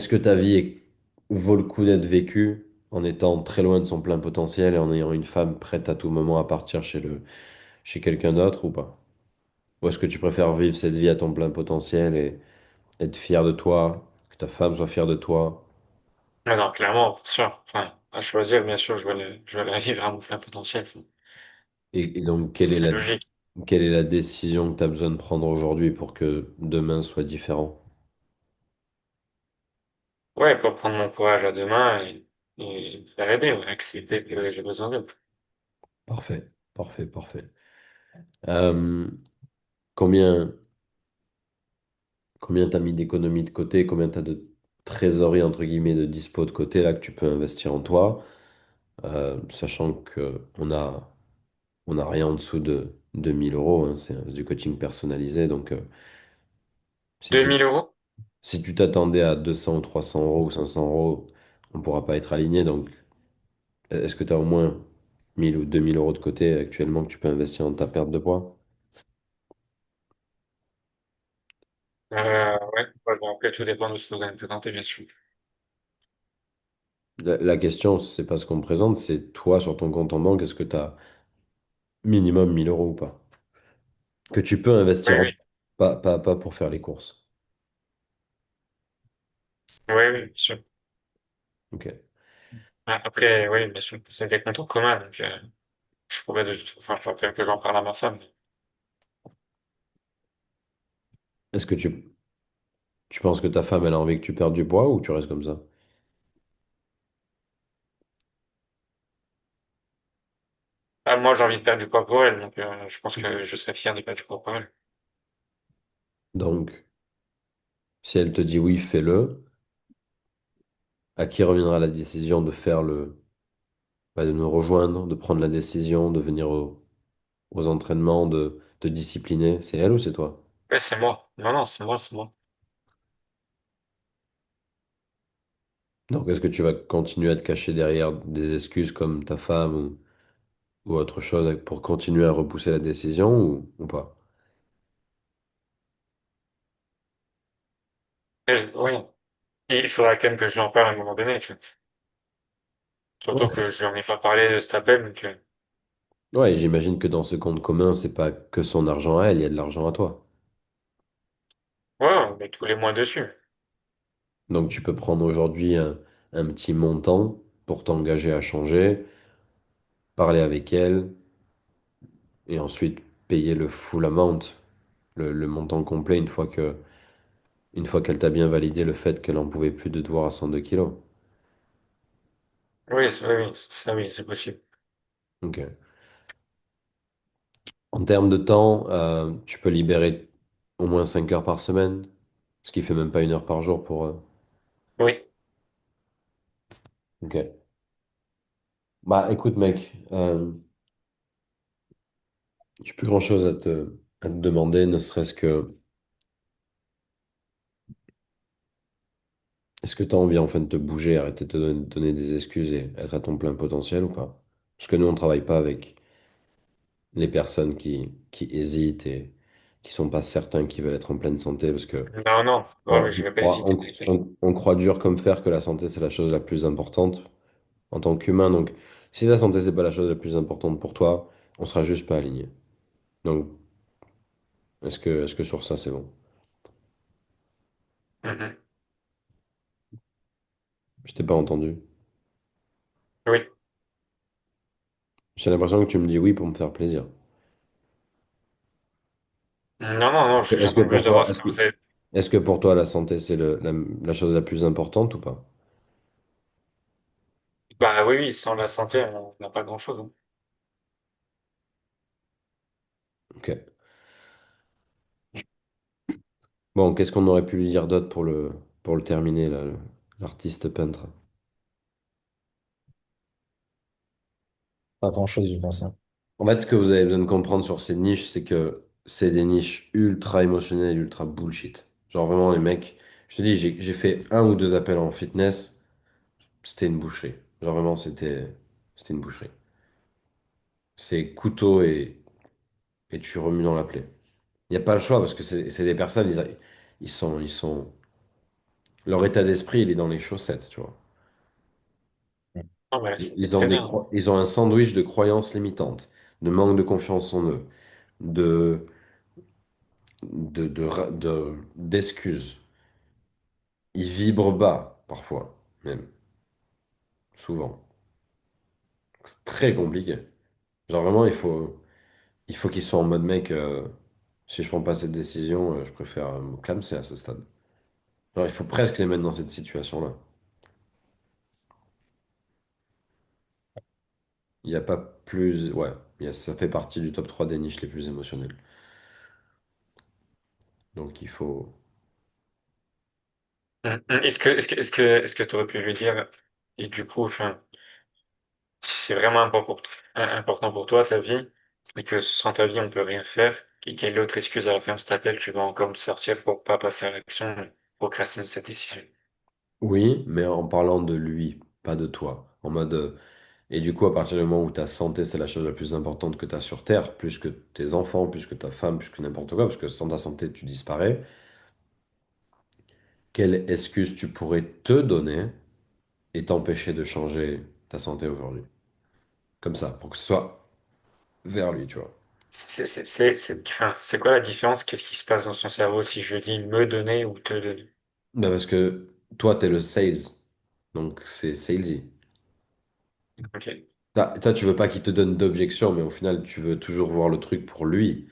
que ta vie vaut le coup d'être vécue en étant très loin de son plein potentiel et en ayant une femme prête à tout moment à partir chez quelqu'un d'autre ou pas? Ou est-ce que tu préfères vivre cette vie à ton plein potentiel et être fier de toi, que ta femme soit fière de toi?
Mais non, clairement, bien sûr. Enfin, à choisir, bien sûr, je vais la vivre à mon plein potentiel. Enfin,
Et donc,
c'est logique.
quelle est la décision que tu as besoin de prendre aujourd'hui pour que demain soit différent?
Ouais, pour prendre mon courage à deux mains et me faire aider, ouais, accepter que j'ai besoin d'eux.
Parfait, parfait, parfait. Euh, combien combien t'as mis d'économies de côté, combien t'as de trésorerie, entre guillemets, de dispo de côté là que tu peux investir en toi, sachant que on a rien en dessous de 2 000 euros, hein, c'est du coaching personnalisé, donc si
Deux
tu
mille euros?
si tu t'attendais à 200 ou 300 euros ou 500 euros, on pourra pas être aligné, donc est-ce que tu as au moins 1 000 ou 2 000 euros de côté actuellement que tu peux investir dans ta perte de poids?
Ouais, bon, après, tout dépend de ce que vous allez me présenter, bien sûr.
La question, c'est pas ce qu'on me présente, c'est toi sur ton compte en banque, est-ce que tu as minimum 1 000 euros ou pas? Que tu peux
Oui,
investir en
oui,
pas pour faire les courses.
oui, oui, bien sûr.
Ok.
Ah, après, oui, bien sûr, c'est des comptes en commun, donc je pourrais enfin, faut peut-être que j'en parle à ma femme.
Est-ce que tu penses que ta femme, elle a envie que tu perdes du poids ou tu restes comme ça?
Ah, moi, j'ai envie de perdre du poids pour elle, donc je pense que je serais fier de perdre du poids pour elle.
Donc, si elle te dit oui, fais-le, à qui reviendra la décision de faire de nous rejoindre, de prendre la décision, de venir aux entraînements, de te discipliner? C'est elle ou c'est toi?
Ouais, c'est moi. Non, non, c'est moi, c'est moi.
Donc, est-ce que tu vas continuer à te cacher derrière des excuses comme ta femme ou autre chose pour continuer à repousser la décision ou pas?
Oui. Et il faudra quand même que je lui en parle à un moment donné, tu vois. Surtout
Ouais.
que je n'en ai pas parlé de cet appel, donc
Ouais, j'imagine que dans ce compte commun, c'est pas que son argent à elle, il y a de l'argent à toi.
ouais, on met tous les mois dessus.
Donc tu peux prendre aujourd'hui un petit montant pour t'engager à changer, parler avec elle et ensuite payer le full amount, le montant complet une fois qu'elle t'a bien validé le fait qu'elle en pouvait plus de te voir à 102 kilos.
Oui, oui, ça, oui, c'est possible.
Ok. En termes de temps, tu peux libérer au moins 5 heures par semaine, ce qui fait même pas 1 heure par jour pour...
Oui.
Ok. Bah écoute mec, j'ai plus grand-chose à te demander, ne serait-ce que... Est-ce que tu as envie enfin de te bouger, arrêter de te donner des excuses et être à ton plein potentiel ou pas? Parce que nous, on ne travaille pas avec les personnes qui hésitent et qui sont pas certains qu'ils veulent être en pleine santé parce que
Non, non. Ouais,
bon,
oui, je vais pas hésiter, en effet.
on croit dur comme fer que la santé, c'est la chose la plus importante en tant qu'humain. Donc, si la santé, c'est pas la chose la plus importante pour toi, on sera juste pas aligné. Donc, est-ce que sur ça, c'est bon?
Mhm.
Je t'ai pas entendu.
Oui.
J'ai l'impression que tu me dis oui pour me faire plaisir.
Non, non, non,
Est-ce que
j'attends
pour
juste de
toi,
voir ce que vous avez.
est-ce que pour toi, la santé, c'est la chose la plus importante ou pas?
Bah oui, oui, sans la santé, on n'a pas grand-chose, hein.
Ok. Bon, qu'est-ce qu'on aurait pu lui dire d'autre pour le terminer, là, l'artiste peintre?
Pas grand-chose, je pense, hein.
En fait, ce que vous avez besoin de comprendre sur ces niches, c'est que c'est des niches ultra émotionnelles, ultra bullshit. Genre vraiment, les mecs, je te dis, j'ai fait un ou deux appels en fitness, c'était une boucherie. Genre vraiment, c'était une boucherie. C'est couteau et tu remues dans la plaie. Il n'y a pas le choix parce que c'est des personnes, ils sont, leur état d'esprit, il est dans les chaussettes, tu vois.
Non, mais c'est
Ils ont
très bien.
ils ont un sandwich de croyances limitantes, de manque de confiance en eux, de, d'excuses. Ils vibrent bas, parfois, même, souvent. C'est très compliqué. Genre vraiment, il faut qu'ils soient en mode mec, si je prends pas cette décision, je préfère me clamser à ce stade. Genre, il faut presque les mettre dans cette situation-là. Il n'y a pas plus. Ouais, ça fait partie du top 3 des niches les plus émotionnelles. Donc il faut.
Est-ce que tu aurais pu lui dire, et du coup, enfin, si c'est vraiment important pour toi, ta vie, et que sans ta vie, on peut rien faire, et quelle autre excuse à la fin de cet appel tu vas encore me sortir pour pas passer à l'action, et procrastiner cette décision?
Oui, mais en parlant de lui, pas de toi. En mode. Et du coup, à partir du moment où ta santé, c'est la chose la plus importante que tu as sur Terre, plus que tes enfants, plus que ta femme, plus que n'importe quoi, parce que sans ta santé, tu disparais, quelle excuse tu pourrais te donner et t'empêcher de changer ta santé aujourd'hui? Comme ça, pour que ce soit vers lui, tu vois.
Enfin, c'est quoi la différence? Qu'est-ce qui se passe dans son cerveau si je dis me donner ou te donner?
Bah parce que toi, tu es le sales, donc c'est salesy.
Ok.
Toi, tu veux pas qu'il te donne d'objection, mais au final, tu veux toujours voir le truc pour lui.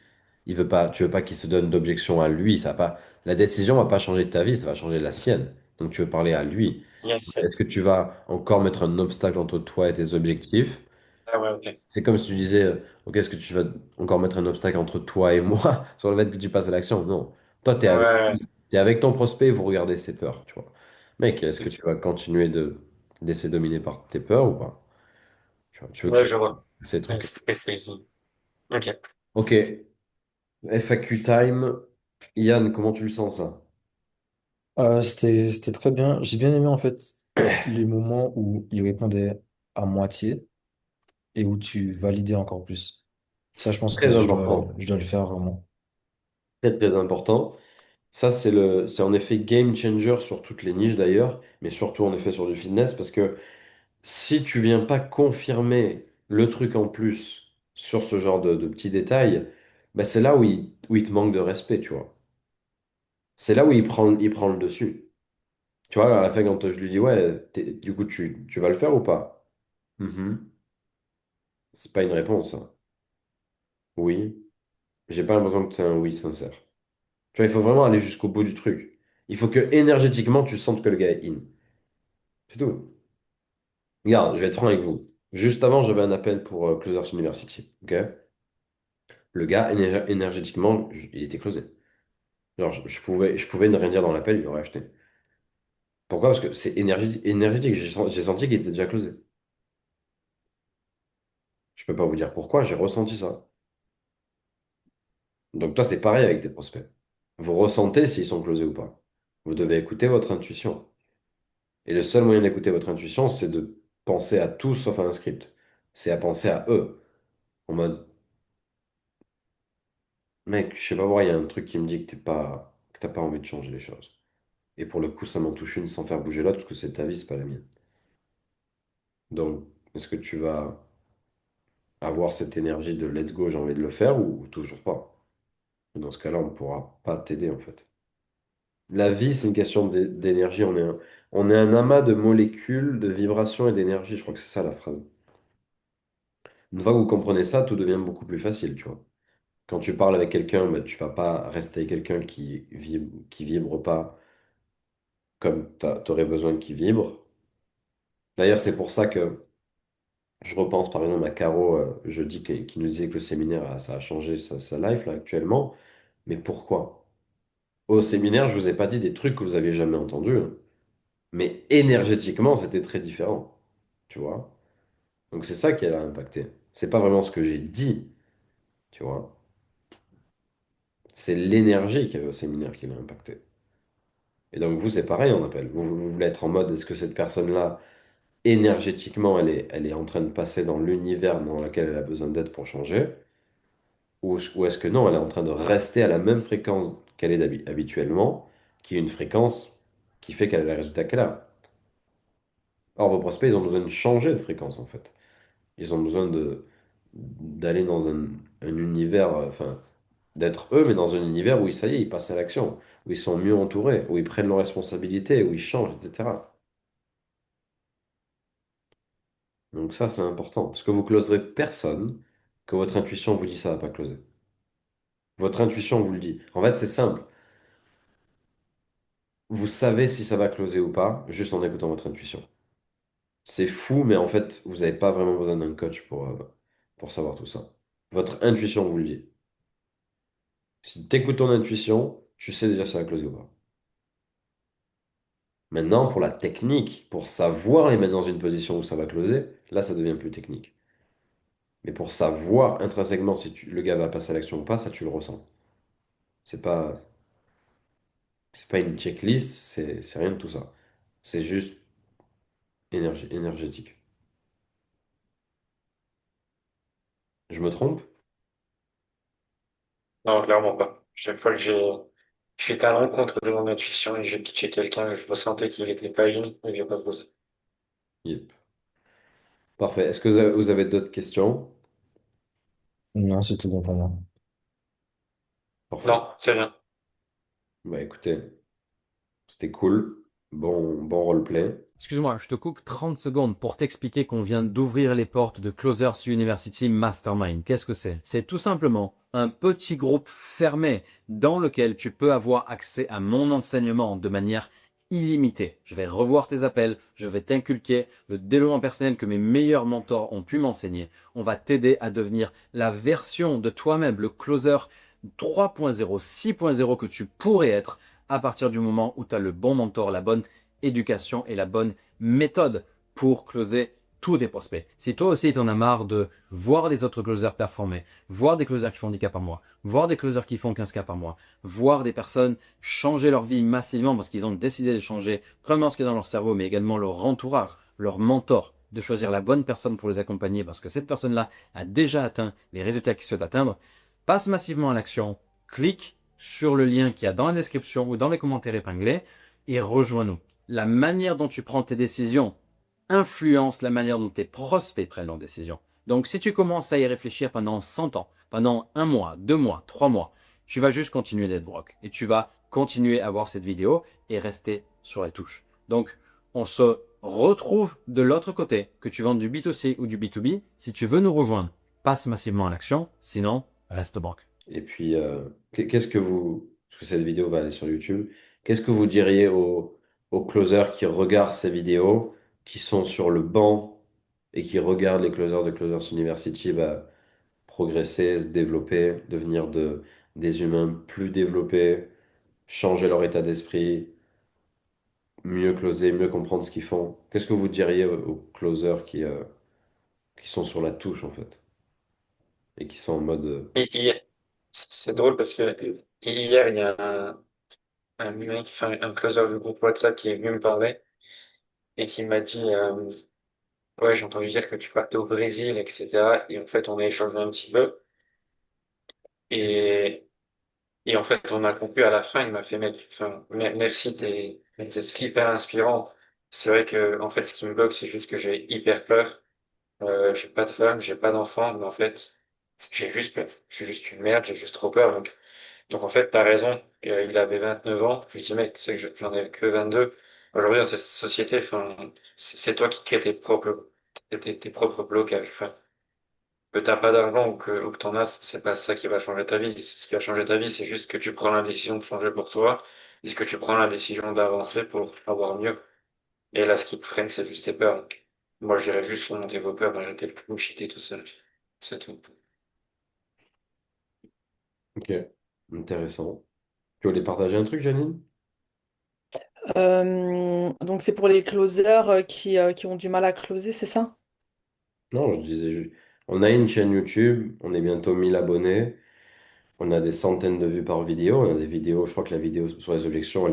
Tu veux pas qu'il se donne d'objection à lui. Ça va pas, la décision va pas changer ta vie, ça va changer la sienne. Donc tu veux parler à lui.
Yes,
Est-ce
yes.
que tu vas encore mettre un obstacle entre toi et tes objectifs?
Ah ouais, ok.
C'est comme si tu disais, ok, est-ce que tu vas encore mettre un obstacle entre toi et moi sur le fait que tu passes à l'action? Non. Toi, tu es
Ouais,
avec,
ouais,
t'es avec ton prospect, vous regardez ses peurs, tu vois. Mec, est-ce que
ouais.
tu vas continuer de laisser dominer par tes peurs ou pas? Tu veux que
Ouais,
tu
je vois.
ces
Ouais,
trucs.
c'est très saisi. Ok.
Ok, FAQ time. Yann, comment tu le sens ça?
C'était très bien. J'ai bien aimé, en fait, les moments où il répondait à moitié et où tu validais encore plus. Ça, je pense que
Très important.
je dois le faire vraiment.
Très très important. Ça, c'est en effet game changer sur toutes les niches d'ailleurs, mais surtout en effet sur du fitness, parce que si tu viens pas confirmer le truc en plus sur ce genre de petits détails, bah c'est là où il te manque de respect, tu vois. C'est là où il prend le dessus. Tu vois, à la fin, quand je lui dis, ouais, du coup, tu vas le faire ou pas? Mhm. C'est pas une réponse, ça. Oui. J'ai pas l'impression que c'est un oui sincère. Tu vois, il faut vraiment aller jusqu'au bout du truc. Il faut que énergétiquement, tu sentes que le gars est in. C'est tout. Regarde, je vais être franc avec vous. Juste avant, j'avais un appel pour Closers University. Ok. Le gars, énergétiquement, il était closé. Genre, je pouvais ne rien dire dans l'appel, il aurait acheté. Pourquoi? Parce que c'est énergétique. J'ai senti qu'il était déjà closé. Je peux pas vous dire pourquoi, j'ai ressenti ça. Donc toi, c'est pareil avec tes prospects. Vous ressentez s'ils sont closés ou pas. Vous devez écouter votre intuition. Et le seul moyen d'écouter votre intuition, c'est de penser à tout sauf à un script. C'est à penser à eux. En mode, mec, je sais pas voir, il y a un truc qui me dit que t'as pas envie de changer les choses. Et pour le coup, ça m'en touche une sans faire bouger l'autre, parce que c'est ta vie, c'est pas la mienne. Donc, est-ce que tu vas avoir cette énergie de let's go, j'ai envie de le faire, ou toujours pas? Dans ce cas-là, on ne pourra pas t'aider, en fait. La vie, c'est une question d'énergie. On est un amas de molécules, de vibrations et d'énergie. Je crois que c'est ça la phrase. Une fois que vous comprenez ça, tout devient beaucoup plus facile, tu vois. Quand tu parles avec quelqu'un, bah, tu vas pas rester avec quelqu'un qui vibre pas comme tu aurais besoin qu'il vibre. D'ailleurs, c'est pour ça que je repense par exemple à Caro jeudi qui nous disait que le séminaire, ça a changé sa life là actuellement. Mais pourquoi? Au séminaire, je vous ai pas dit des trucs que vous aviez jamais entendus, hein. Mais énergétiquement, c'était très différent. Tu vois? Donc c'est ça qui a impacté. C'est pas vraiment ce que j'ai dit, tu vois? C'est l'énergie qu'il y avait au séminaire qui l'a impacté. Et donc vous, c'est pareil, on appelle. Vous voulez être en mode, est-ce que cette personne-là, énergétiquement, elle est en train de passer dans l'univers dans lequel elle a besoin d'être pour changer? Ou est-ce que non, elle est en train de rester à la même fréquence qu'elle est habituellement, qui est une fréquence qui fait qu'elle a le résultat qu'elle a? Or, vos prospects, ils ont besoin de changer de fréquence, en fait. Ils ont besoin d'aller dans un univers, enfin, d'être eux, mais dans un univers où, ça y est, ils passent à l'action, où ils sont mieux entourés, où ils prennent leurs responsabilités, où ils changent, etc. Donc ça, c'est important, parce que vous closerez personne que votre intuition vous dit ça va pas closer. Votre intuition vous le dit. En fait, c'est simple. Vous savez si ça va closer ou pas, juste en écoutant votre intuition. C'est fou, mais en fait, vous n'avez pas vraiment besoin d'un coach pour savoir tout ça. Votre intuition vous le dit. Si tu écoutes ton intuition, tu sais déjà si ça va closer ou pas. Maintenant, pour la technique, pour savoir les mettre dans une position où ça va closer, là, ça devient plus technique. Mais pour savoir intrinsèquement si le gars va passer à l'action ou pas, ça, tu le ressens. C'est pas, c'est pas une checklist, c'est rien de tout ça. C'est juste énergétique. Je me trompe?
Non, clairement pas. Chaque fois que j'étais à l'encontre de mon intuition et j'ai pitché quelqu'un, je ressentais qu'il était pas in, il vient pas poser.
Yep. Parfait. Est-ce que vous avez d'autres questions?
Non, c'est tout bon pour moi.
Parfait.
Non, c'est rien.
Bah écoutez, c'était cool. Bon roleplay.
Excuse-moi, je te coupe 30 secondes pour t'expliquer qu'on vient d'ouvrir les portes de Closers University Mastermind. Qu'est-ce que c'est? C'est tout simplement un petit groupe fermé dans lequel tu peux avoir accès à mon enseignement de manière illimitée. Je vais revoir tes appels, je vais t'inculquer le développement personnel que mes meilleurs mentors ont pu m'enseigner. On va t'aider à devenir la version de toi-même, le closer 3.0, 6.0 que tu pourrais être à partir du moment où tu as le bon mentor, la bonne éducation et la bonne méthode pour closer tous tes prospects. Si toi aussi tu en as marre de voir les autres closers performer, voir des closers qui font 10 cas par mois, voir des closers qui font 15 cas par mois, voir des personnes changer leur vie massivement parce qu'ils ont décidé de changer premièrement ce qui est dans leur cerveau, mais également leur entourage, leur mentor, de choisir la bonne personne pour les accompagner parce que cette personne-là a déjà atteint les résultats qu'ils souhaitent atteindre, passe massivement à l'action, clique sur le lien qu'il y a dans la description ou dans les commentaires épinglés et rejoins-nous. La manière dont tu prends tes décisions influence la manière dont tes prospects prennent leurs décisions. Donc si tu commences à y réfléchir pendant 100 ans, pendant un mois, 2 mois, 3 mois, tu vas juste continuer d'être broc et tu vas continuer à voir cette vidéo et rester sur la touche. Donc on se retrouve de l'autre côté, que tu vendes du B2C ou du B2B. Si tu veux nous rejoindre, passe massivement à l'action, sinon reste broc.
Et puis, qu'est-ce que vous, parce que cette vidéo va aller sur YouTube, qu'est-ce que vous diriez aux closers qui regardent ces vidéos, qui sont sur le banc et qui regardent les closers de Closers University bah, progresser, se développer, devenir des humains plus développés, changer leur état d'esprit, mieux closer, mieux comprendre ce qu'ils font? Qu'est-ce que vous diriez aux closers qui sont sur la touche en fait et qui sont en mode
Et c'est drôle parce que hier, il y a un mec, enfin, un closer du groupe WhatsApp qui est venu me parler et qui m'a dit, ouais, j'ai entendu dire que tu partais au Brésil, etc. Et en fait, on a échangé un petit peu. Et, et en fait, on a conclu à la fin, il m'a fait, mec, enfin, merci, t'es hyper inspirant. C'est vrai que, en fait, ce qui me bloque, c'est juste que j'ai hyper peur. J'ai pas de femme, j'ai pas d'enfant, mais en fait, j'ai juste peur. Je suis juste une merde, j'ai juste trop peur. Donc en fait, t'as raison. Il avait 29 ans. Je lui dis, mec, tu sais que j'en ai que 22. Aujourd'hui, dans cette société, enfin, c'est toi qui crée tes propres blocages. Enfin, que t'as pas d'argent ou que t'en as, c'est pas ça qui va changer ta vie. Ce qui va changer ta vie, c'est juste que tu prends la décision de changer pour toi. Et que tu prends la décision d'avancer pour avoir mieux. Et là, ce qui te freine, c'est juste tes peurs. Donc, moi, j'irais juste surmonter vos peurs, arrêter de bullshiter tout seul. C'est tout.
ok, intéressant. Tu voulais partager un truc, Janine?
Donc c'est pour les closers qui ont du mal à closer, c'est ça?
Non, on a une chaîne YouTube, on est bientôt 1000 abonnés, on a des centaines de vues par vidéo, on a des vidéos, je crois que la vidéo sur les objections,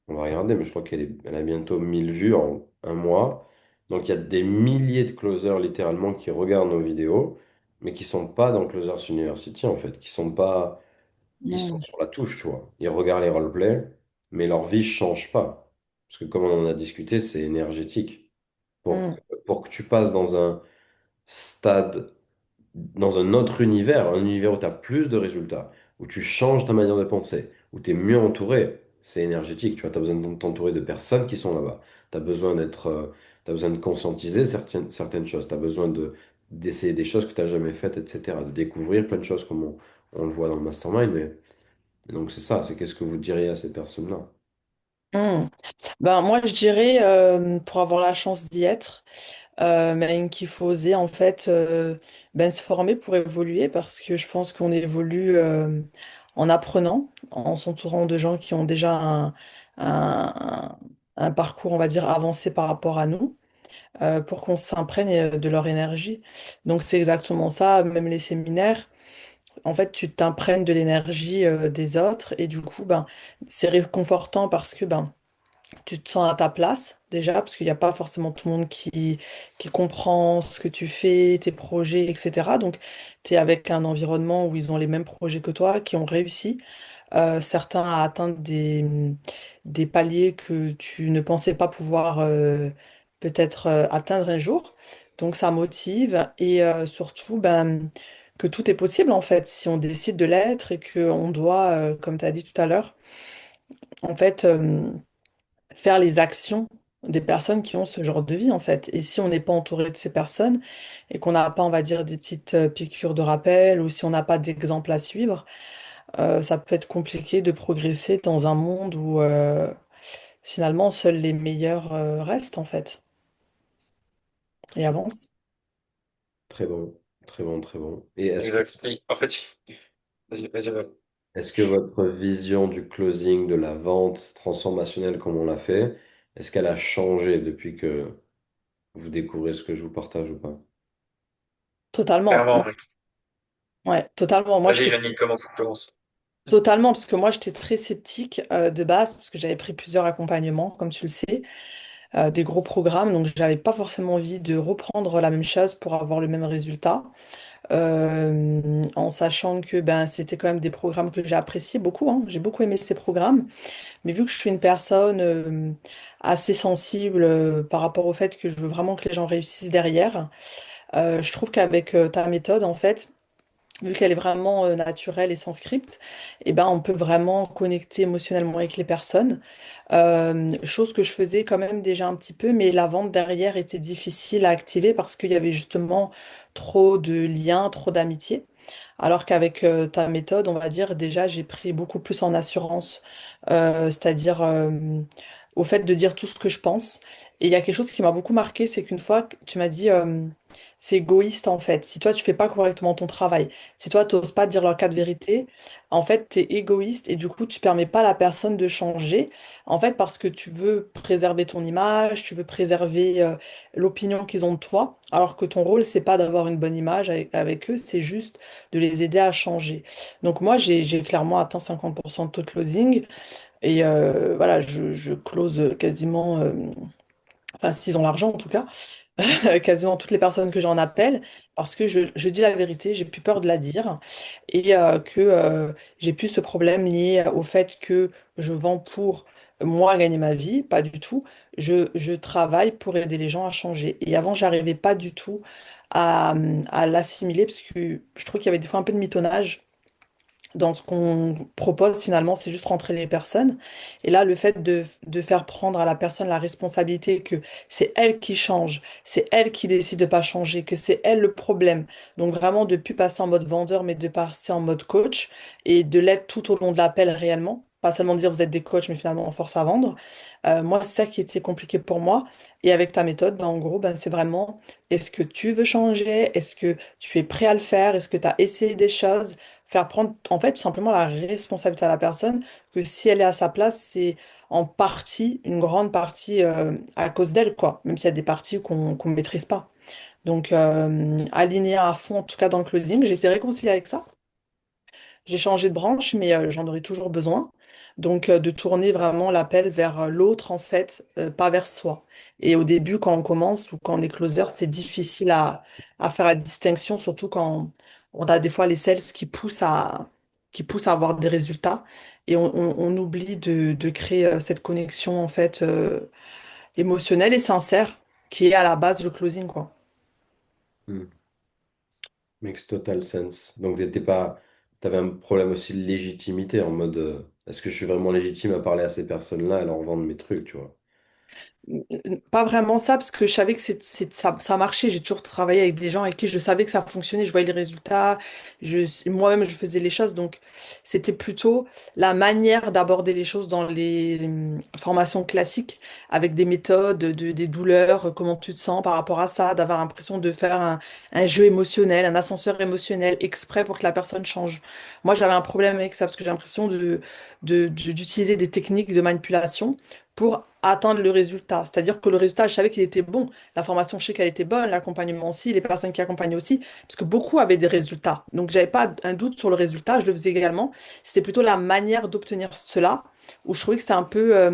on va regarder, mais je crois elle a bientôt 1000 vues en un mois. Donc il y a des milliers de closers littéralement qui regardent nos vidéos, mais qui sont pas dans Closers University en fait, qui sont pas, ils sont
Hmm.
sur la touche, tu vois. Ils regardent les roleplays, mais leur vie change pas. Parce que comme on en a discuté, c'est énergétique.
Hmm.
Pour que tu passes stade, dans un autre univers, un univers où tu as plus de résultats, où tu changes ta manière de penser, où tu es mieux entouré, c'est énergétique. Tu vois, tu as besoin de t'entourer de personnes qui sont là-bas. Tu as besoin t'as besoin de conscientiser certaines choses. Tu as besoin d'essayer des choses que tu n'as jamais faites, etc. De découvrir plein de choses comme on le voit dans le mastermind. Et donc, c'est ça. C'est qu'est-ce que vous diriez à ces personnes-là?
Hmm. Ben, moi, je dirais, pour avoir la chance d'y être, ben, qu'il faut oser en fait ben, se former pour évoluer parce que je pense qu'on évolue en apprenant, en s'entourant de gens qui ont déjà un, un parcours, on va dire, avancé par rapport à nous, pour qu'on s'imprègne de leur énergie. Donc c'est exactement ça, même les séminaires. En fait, tu t'imprègnes de l'énergie des autres et du coup, ben, c'est réconfortant parce que ben, tu te sens à ta place déjà, parce qu'il n'y a pas forcément tout le monde qui comprend ce que tu fais, tes projets, etc. Donc, tu es avec un environnement où ils ont les mêmes projets que toi, qui ont réussi, certains à atteindre des paliers que tu ne pensais pas pouvoir peut-être atteindre un jour. Donc, ça motive et surtout ben, que tout est possible en fait, si on décide de l'être et qu'on doit, comme tu as dit tout à l'heure, en fait faire les actions des personnes qui ont ce genre de vie, en fait. Et si on n'est pas entouré de ces personnes et qu'on n'a pas, on va dire, des petites piqûres de rappel ou si on n'a pas d'exemple à suivre, ça peut être compliqué de progresser dans un monde où finalement seuls les meilleurs restent, en fait, et avancent.
Très bon, très bon, très bon. Et
Exact. Et en fait, vas-y, vas-y.
est-ce que votre vision du closing, de la vente transformationnelle comme on l'a fait, est-ce qu'elle a changé depuis que vous découvrez ce que je vous partage ou pas?
Totalement.
Clairement, oui.
Ouais, totalement. Moi,
Vas-y,
j'étais
Yannick, commence.
totalement, parce que moi, j'étais très sceptique de base, parce que j'avais pris plusieurs accompagnements, comme tu le sais, des gros programmes, donc j'avais pas forcément envie de reprendre la même chose pour avoir le même résultat. En sachant que ben, c'était quand même des programmes que j'ai appréciés beaucoup, hein. J'ai beaucoup aimé ces programmes, mais vu que je suis une personne assez sensible par rapport au fait que je veux vraiment que les gens réussissent derrière, je trouve qu'avec ta méthode, en fait, vu qu'elle est vraiment naturelle et sans script, eh ben, on peut vraiment connecter émotionnellement avec les personnes. Chose que je faisais quand même déjà un petit peu, mais la vente derrière était difficile à activer parce qu'il y avait justement trop de liens, trop d'amitié. Alors qu'avec ta méthode, on va dire, déjà, j'ai pris beaucoup plus en assurance, c'est-à-dire au fait de dire tout ce que je pense. Et il y a quelque chose qui m'a beaucoup marqué, c'est qu'une fois, tu m'as dit, c'est égoïste en fait. Si toi, tu fais pas correctement ton travail, si toi, tu n'oses pas dire leur cas de vérité, en fait, tu es égoïste et du coup, tu permets pas à la personne de changer. En fait, parce que tu veux préserver ton image, tu veux préserver l'opinion qu'ils ont de toi, alors que ton rôle, c'est pas d'avoir une bonne image avec eux, c'est juste de les aider à changer. Donc moi, j'ai clairement atteint 50% de taux de closing et voilà, je close quasiment, enfin s'ils ont l'argent en tout cas, quasiment toutes les personnes que j'en appelle, parce que je dis la vérité, j'ai plus peur de la dire, et que j'ai plus ce problème lié au fait que je vends pour moi gagner ma vie, pas du tout. Je travaille pour aider les gens à changer. Et avant, j'arrivais pas du tout à l'assimiler, parce que je trouve qu'il y avait des fois un peu de mitonnage dans ce qu'on propose finalement, c'est juste rentrer les personnes. Et là, le fait de faire prendre à la personne la responsabilité que c'est elle qui change, c'est elle qui décide de pas changer, que c'est elle le problème. Donc vraiment de plus passer en mode vendeur, mais de passer en mode coach et de l'être tout au long de l'appel réellement. Pas seulement dire vous êtes des coachs, mais finalement on force à vendre. Moi, c'est ça qui était compliqué pour moi. Et avec ta méthode, ben, en gros, ben, c'est vraiment est-ce que tu veux changer? Est-ce que tu es prêt à le faire? Est-ce que tu as essayé des choses? faire prendre en fait tout simplement la responsabilité à la personne, que si elle est à sa place, c'est en partie, une grande partie à cause d'elle, quoi, même s'il y a des parties qu'on ne maîtrise pas. Donc, aligné à fond, en tout cas dans le closing, j'ai été réconciliée avec ça. J'ai changé de branche, mais j'en aurai toujours besoin. Donc, de tourner vraiment l'appel vers l'autre, en fait, pas vers soi. Et au début, quand on commence ou quand on est closer, c'est difficile à faire la distinction, surtout quand on a des fois les sales qui poussent à avoir des résultats. Et on oublie de créer cette connexion, en fait, émotionnelle et sincère, qui est à la base le closing, quoi.
Hmm. Makes total sense. Donc, t'avais un problème aussi de légitimité en mode, est-ce que je suis vraiment légitime à parler à ces personnes-là et leur vendre mes trucs, tu vois?
Pas vraiment ça, parce que je savais que ça marchait. J'ai toujours travaillé avec des gens avec qui je savais que ça fonctionnait. Je voyais les résultats. Moi-même, je faisais les choses. Donc, c'était plutôt la manière d'aborder les choses dans les formations classiques, avec des méthodes, des douleurs, comment tu te sens par rapport à ça, d'avoir l'impression de faire un jeu émotionnel, un ascenseur émotionnel exprès pour que la personne change. Moi, j'avais un problème avec ça, parce que j'ai l'impression d'utiliser des techniques de manipulation pour atteindre le résultat. C'est-à-dire que le résultat, je savais qu'il était bon. La formation, je sais qu'elle était bonne, l'accompagnement aussi, les personnes qui accompagnaient aussi, parce que beaucoup avaient des résultats. Donc, j'avais pas un doute sur le résultat, je le faisais également. C'était plutôt la manière d'obtenir cela, où je trouvais que c'était un peu,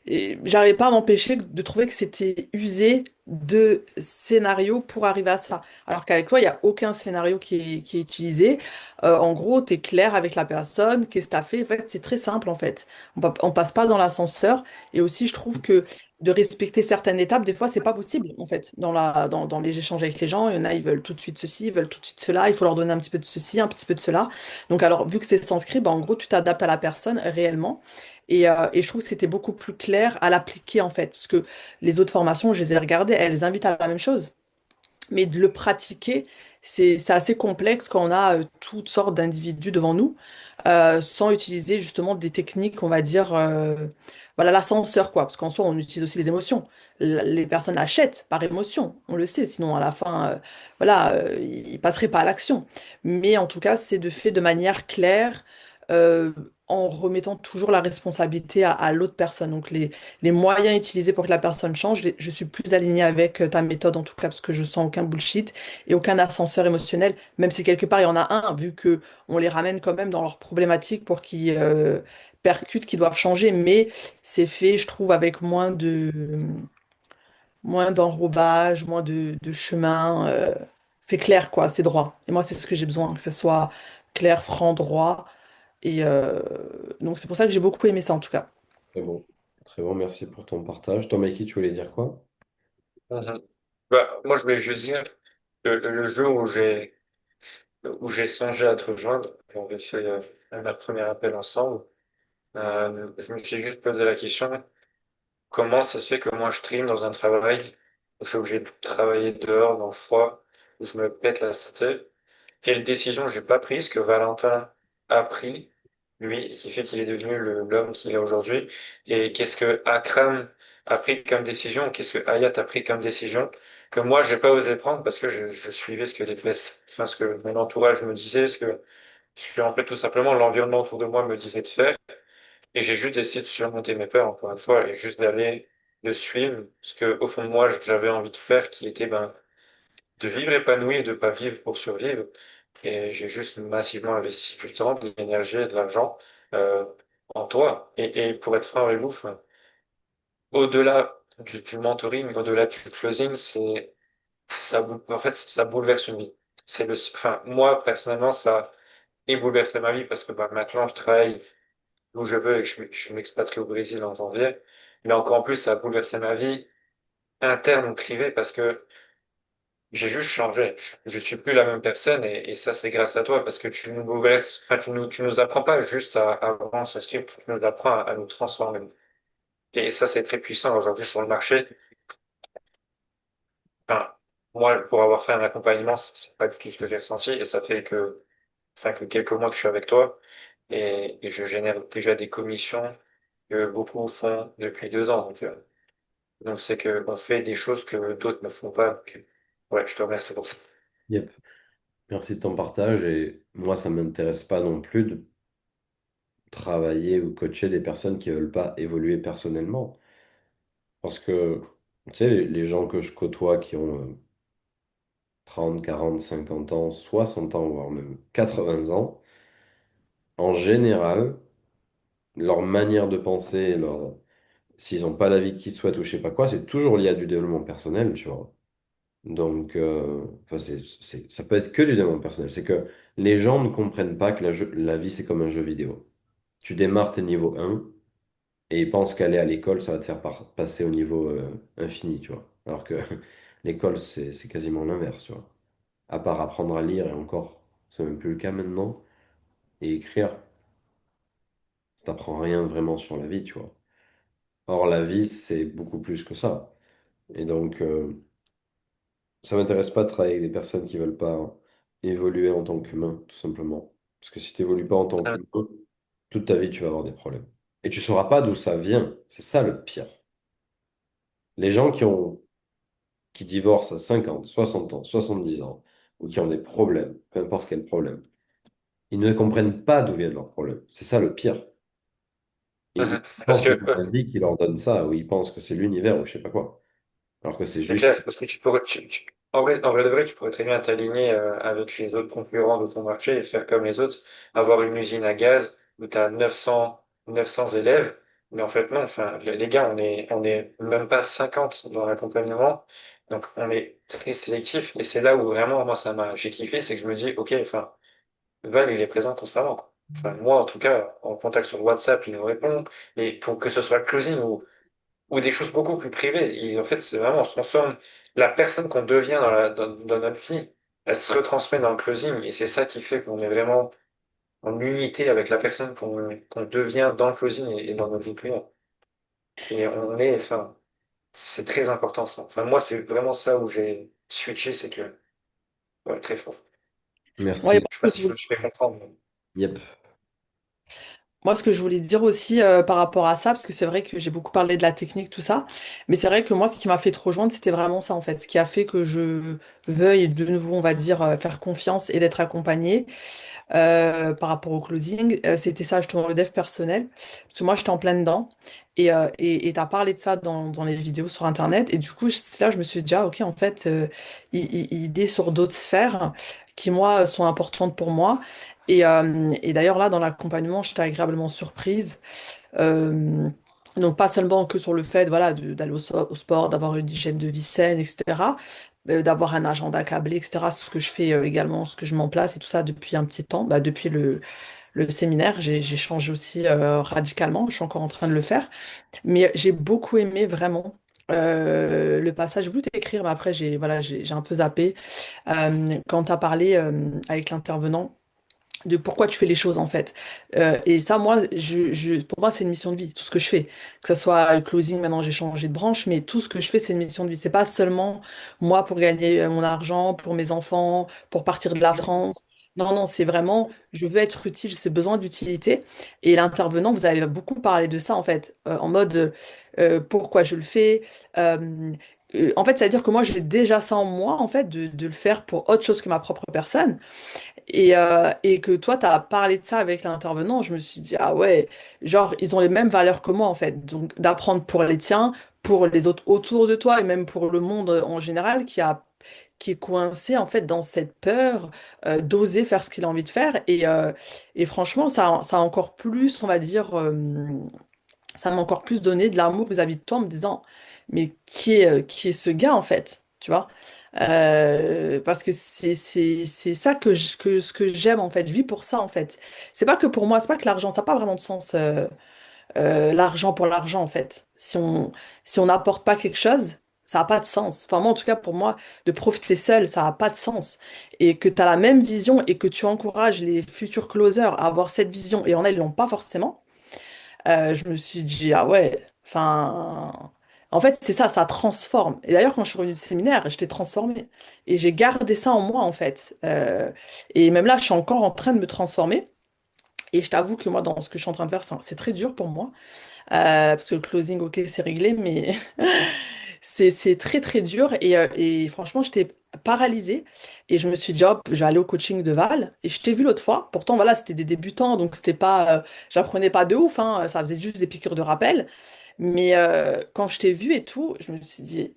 et j'arrivais pas à m'empêcher de trouver que c'était usé de scénarios pour arriver à ça. Alors qu'avec toi, il n'y a aucun scénario qui est utilisé. En gros, tu es clair avec la personne, qu'est-ce que tu as fait. En fait, c'est très simple, en fait. On passe pas dans l'ascenseur. Et aussi, je trouve que de respecter certaines étapes, des fois, c'est pas possible, en fait, dans les échanges avec les gens. Il y en a, ils veulent tout de suite ceci, ils veulent tout de suite cela. Il faut leur donner un petit peu de ceci, un petit peu de cela. Donc, alors, vu que c'est sans script, bah, en gros, tu t'adaptes à la personne réellement. Et je trouve que c'était beaucoup plus clair à l'appliquer en fait, parce que les autres formations, je les ai regardées, elles invitent à la même chose. Mais de le pratiquer, c'est assez complexe quand on a toutes sortes d'individus devant nous, sans utiliser justement des techniques, on va dire, voilà, l'ascenseur, quoi. Parce qu'en soi, on utilise aussi les émotions. Les personnes achètent par émotion, on le sait, sinon à la fin, voilà, ils passeraient pas à l'action. Mais en tout cas, c'est de fait de manière claire, euh, en remettant toujours la responsabilité à l'autre personne. Donc les moyens utilisés pour que la personne change, je suis plus alignée avec ta méthode en tout cas parce que je sens aucun bullshit et aucun ascenseur émotionnel, même si quelque part il y en a un, vu que on les ramène quand même dans leurs problématiques pour qu'ils percutent, qu'ils doivent changer, mais c'est fait, je trouve, avec moins d'enrobage, moins de chemin. C'est clair, quoi, c'est droit. Et moi, c'est ce que j'ai besoin, que ce soit clair, franc, droit. Et donc c'est pour ça que j'ai beaucoup aimé ça en tout cas.
Très bon. Très bon, merci pour ton partage. Toi, Mikey, tu voulais dire quoi?
Mhm. Bah, moi, je voulais juste dire que le jour où j'ai songé à te rejoindre, on avait fait notre premier appel ensemble, je me suis juste posé la question, comment ça se fait que moi je trime dans un travail où je suis obligé de travailler dehors dans le froid, où je me pète la santé? Quelle décision j'ai pas prise que Valentin a pris, lui, et qui fait qu'il est devenu l'homme qu'il est aujourd'hui? Et qu'est-ce que Akram a pris comme décision? Qu'est-ce que Hayat a pris comme décision? Que moi, j'ai pas osé prendre parce que je suivais ce que enfin, ce que mon entourage me disait, ce que, en fait, tout simplement, l'environnement autour de moi me disait de faire. Et j'ai juste essayé de surmonter mes peurs, encore une fois, et juste de suivre ce que, au fond de moi, j'avais envie de faire, qui était, ben, de vivre épanoui et de pas vivre pour survivre. Et j'ai juste massivement investi du temps, de l'énergie et de l'argent euh, en toi. Et pour être franc avec vous, enfin, au-delà du mentoring, au-delà du closing, en fait, ça bouleverse une vie. Enfin, moi, personnellement, ça a bouleversé ma vie parce que bah, maintenant, je travaille où je veux et que je m'expatrie au Brésil en janvier. Mais encore en plus, ça a bouleversé ma vie interne ou privée parce que j'ai juste changé. Je suis plus la même personne et ça, c'est grâce à toi parce que tu nous bouleverses, enfin, tu nous apprends pas juste à vendre ce script, tu nous apprends à nous transformer. Et ça, c'est très puissant aujourd'hui sur le marché. Enfin, moi, pour avoir fait un accompagnement, c'est pas du tout ce que j'ai ressenti et ça fait que quelques mois que je suis avec toi et je génère déjà des commissions que beaucoup font depuis 2 ans. Donc c'est que on fait des choses que d'autres ne font pas. Donc, ouais, je te remercie pour ça.
Yep. Merci de ton partage et moi, ça m'intéresse pas non plus de travailler ou coacher des personnes qui veulent pas évoluer personnellement. Parce que, tu sais, les gens que je côtoie qui ont 30, 40, 50 ans, 60 ans, voire même 80 ans, en général, leur manière de penser, s'ils n'ont pas la vie qu'ils souhaitent ou je sais pas quoi, c'est toujours lié à du développement personnel, tu vois. Donc, enfin, ça peut être que du développement personnel. C'est que les gens ne comprennent pas que la vie, c'est comme un jeu vidéo. Tu démarres tes niveau 1 et ils pensent qu'aller à l'école, ça va te faire passer au niveau infini, tu vois. Alors que l'école, c'est quasiment l'inverse, tu vois. À part apprendre à lire et encore, c'est même plus le cas maintenant, et écrire, ça t'apprend rien vraiment sur la vie, tu vois. Or, la vie, c'est beaucoup plus que ça. Et donc, ça m'intéresse pas de travailler avec des personnes qui veulent pas évoluer en tant qu'humain, tout simplement. Parce que si tu n'évolues pas en tant
Euh,
qu'humain, toute ta vie, tu vas avoir des problèmes. Et tu sauras pas d'où ça vient. C'est ça le pire. Les gens qui divorcent à 50, 60 ans, 70 ans, ou qui ont des problèmes, peu importe quel problème, ils ne comprennent pas d'où viennent leurs problèmes. C'est ça le pire. Et ils
Parce
pensent
que
que c'est la vie qui leur donne ça, ou ils pensent que c'est l'univers, ou je sais pas quoi. Alors que c'est
c'est
juste.
clair, parce que tu pourrais, en vrai de vrai, tu pourrais très bien t'aligner avec les autres concurrents de ton marché et faire comme les autres, avoir une usine à gaz où tu as 900 élèves, mais en fait non, enfin, les gars, on est même pas 50 dans l'accompagnement, donc on est très sélectif, et c'est là où vraiment, moi, j'ai kiffé, c'est que je me dis, ok, enfin, Val, il est présent constamment, quoi. Enfin, moi, en tout cas, en contact sur WhatsApp, il nous répond, et pour que ce soit le closing ou des choses beaucoup plus privées. Et en fait, c'est vraiment, on se transforme, la personne qu'on devient dans notre vie, elle se retransmet dans le closing, et c'est ça qui fait qu'on est vraiment en unité avec la personne qu'on devient dans le closing et dans notre vie privée. Et on est, enfin, c'est très important ça. Enfin, moi, c'est vraiment ça où j'ai switché, c'est que, ouais, très fort.
Ouais,
Merci.
Je sais pas si je me suis fait comprendre.
Yep.
moi, ce que je voulais dire aussi par rapport à ça, parce que c'est vrai que j'ai beaucoup parlé de la technique, tout ça, mais c'est vrai que moi, ce qui m'a fait te rejoindre, c'était vraiment ça, en fait. Ce qui a fait que je veuille de nouveau, on va dire, faire confiance et d'être accompagnée par rapport au closing, c'était ça, justement, le dev personnel. Parce que moi, j'étais en plein dedans. Et t'as parlé de ça dans les vidéos sur Internet. Et du coup, là, je me suis dit, ah, ok, en fait, il est sur d'autres sphères qui, moi, sont importantes pour moi. Et d'ailleurs, là, dans l'accompagnement, j'étais agréablement surprise. Euh, donc pas seulement que sur le fait voilà, d'aller au sport, d'avoir une hygiène de vie saine, etc. D'avoir un agenda câblé, etc. C'est ce que je fais également, ce que je mets en place et tout ça depuis un petit temps. Bah, depuis le séminaire, j'ai changé aussi radicalement. Je suis encore en train de le faire. Mais j'ai beaucoup aimé vraiment le passage. J'ai voulu t'écrire, mais après j'ai un peu zappé. Quand tu as parlé avec l'intervenant de pourquoi tu fais les choses en fait. Et ça, moi, pour moi, c'est une mission de vie, tout ce que je fais. Que ce soit le closing, maintenant j'ai changé de branche, mais tout ce que je fais, c'est une mission de vie. C'est pas seulement moi pour gagner mon argent, pour mes enfants, pour partir de la France. Non, non, c'est vraiment, je veux être utile, j'ai besoin d'utilité. Et l'intervenant, vous avez beaucoup parlé de ça en fait, en mode pourquoi je le fais. euh, en fait, c'est-à-dire que moi, j'ai déjà ça en moi, en fait, de le faire pour autre chose que ma propre personne. Et que toi, tu as parlé de ça avec l'intervenant, je me suis dit, ah ouais, genre, ils ont les mêmes valeurs que moi, en fait. Donc, d'apprendre pour les tiens, pour les autres autour de toi, et même pour le monde en général, qui est coincé, en fait, dans cette peur d'oser faire ce qu'il a envie de faire. Et franchement, ça a encore plus, on va dire, ça m'a encore plus donné de l'amour vis-à-vis de toi en me disant, mais qui est ce gars en fait, tu vois? Parce que c'est ça ce que j'aime en fait, je vis pour ça en fait. C'est pas que pour moi, c'est pas que l'argent, ça n'a pas vraiment de sens, l'argent pour l'argent en fait. Si on n'apporte pas quelque chose, ça n'a pas de sens. Enfin moi en tout cas pour moi, de profiter seul, ça n'a pas de sens. Et que tu as la même vision et que tu encourages les futurs closers à avoir cette vision, et il y en a, ils l'ont pas forcément. Je me suis dit, ah ouais, enfin, en fait, c'est ça, ça transforme. Et d'ailleurs, quand je suis revenue du séminaire, j'étais transformée. Et j'ai gardé ça en moi, en fait. Et même là, je suis encore en train de me transformer. Et je t'avoue que moi, dans ce que je suis en train de faire, c'est très dur pour moi. Parce que le closing, ok, c'est réglé, mais c'est très très dur et franchement j'étais paralysée et je me suis dit hop je vais aller au coaching de Val et je t'ai vu l'autre fois pourtant voilà c'était des débutants donc c'était pas j'apprenais pas de ouf hein, ça faisait juste des piqûres de rappel mais quand je t'ai vu et tout je me suis dit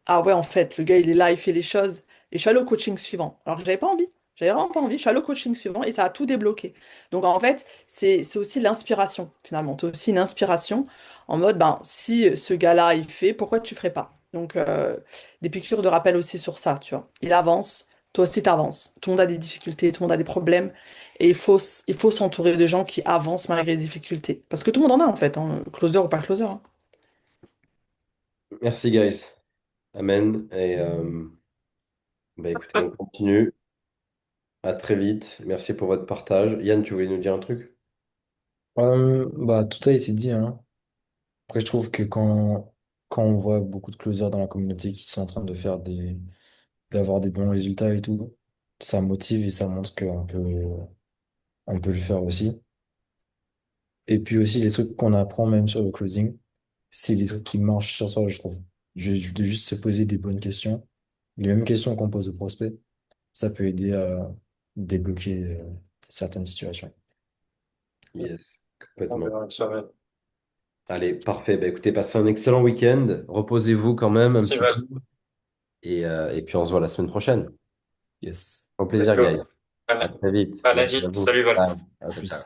ah ouais, en fait, le gars, il est là, il fait les choses. Et je suis allée au coaching suivant. Alors que j'avais pas envie. J'avais vraiment pas envie. Je suis allée au coaching suivant et ça a tout débloqué. Donc en fait, c'est aussi l'inspiration, finalement. C'est aussi une inspiration en mode, ben, si ce gars-là, il fait, pourquoi tu ferais pas? Donc des piqûres de rappel aussi sur ça, tu vois. Il avance, toi aussi t'avances. Tout le monde a des difficultés, tout le monde a des problèmes. Et il faut s'entourer de gens qui avancent malgré les difficultés. Parce que tout le monde en a en fait, hein, closer ou pas closer, hein.
Merci, guys. Amen. Et bah, écoutez, on continue. À très vite. Merci pour votre partage. Yann, tu voulais nous dire un truc?
Bah, tout a été dit, hein. Après, je trouve que quand on voit beaucoup de closers dans la communauté qui sont en train de d'avoir des bons résultats et tout, ça motive et ça montre on peut le faire aussi. Et puis aussi, les trucs qu'on apprend même sur le closing, c'est les trucs qui marchent sur soi, je trouve. De juste se poser des bonnes questions. Les mêmes questions qu'on pose aux prospects, ça peut aider à débloquer certaines situations.
Yes,
On
complètement.
verra ça.
Allez, parfait. Bah, écoutez, passez un excellent week-end. Reposez-vous quand même un
C'est
petit
Val.
peu. Et puis on se voit la semaine prochaine.
Yes.
Au
Let's
plaisir,
go.
guys. À très vite.
À
Merci
lundi.
à vous.
Salut Val.
Bye.
À
Ciao, ciao.
plus.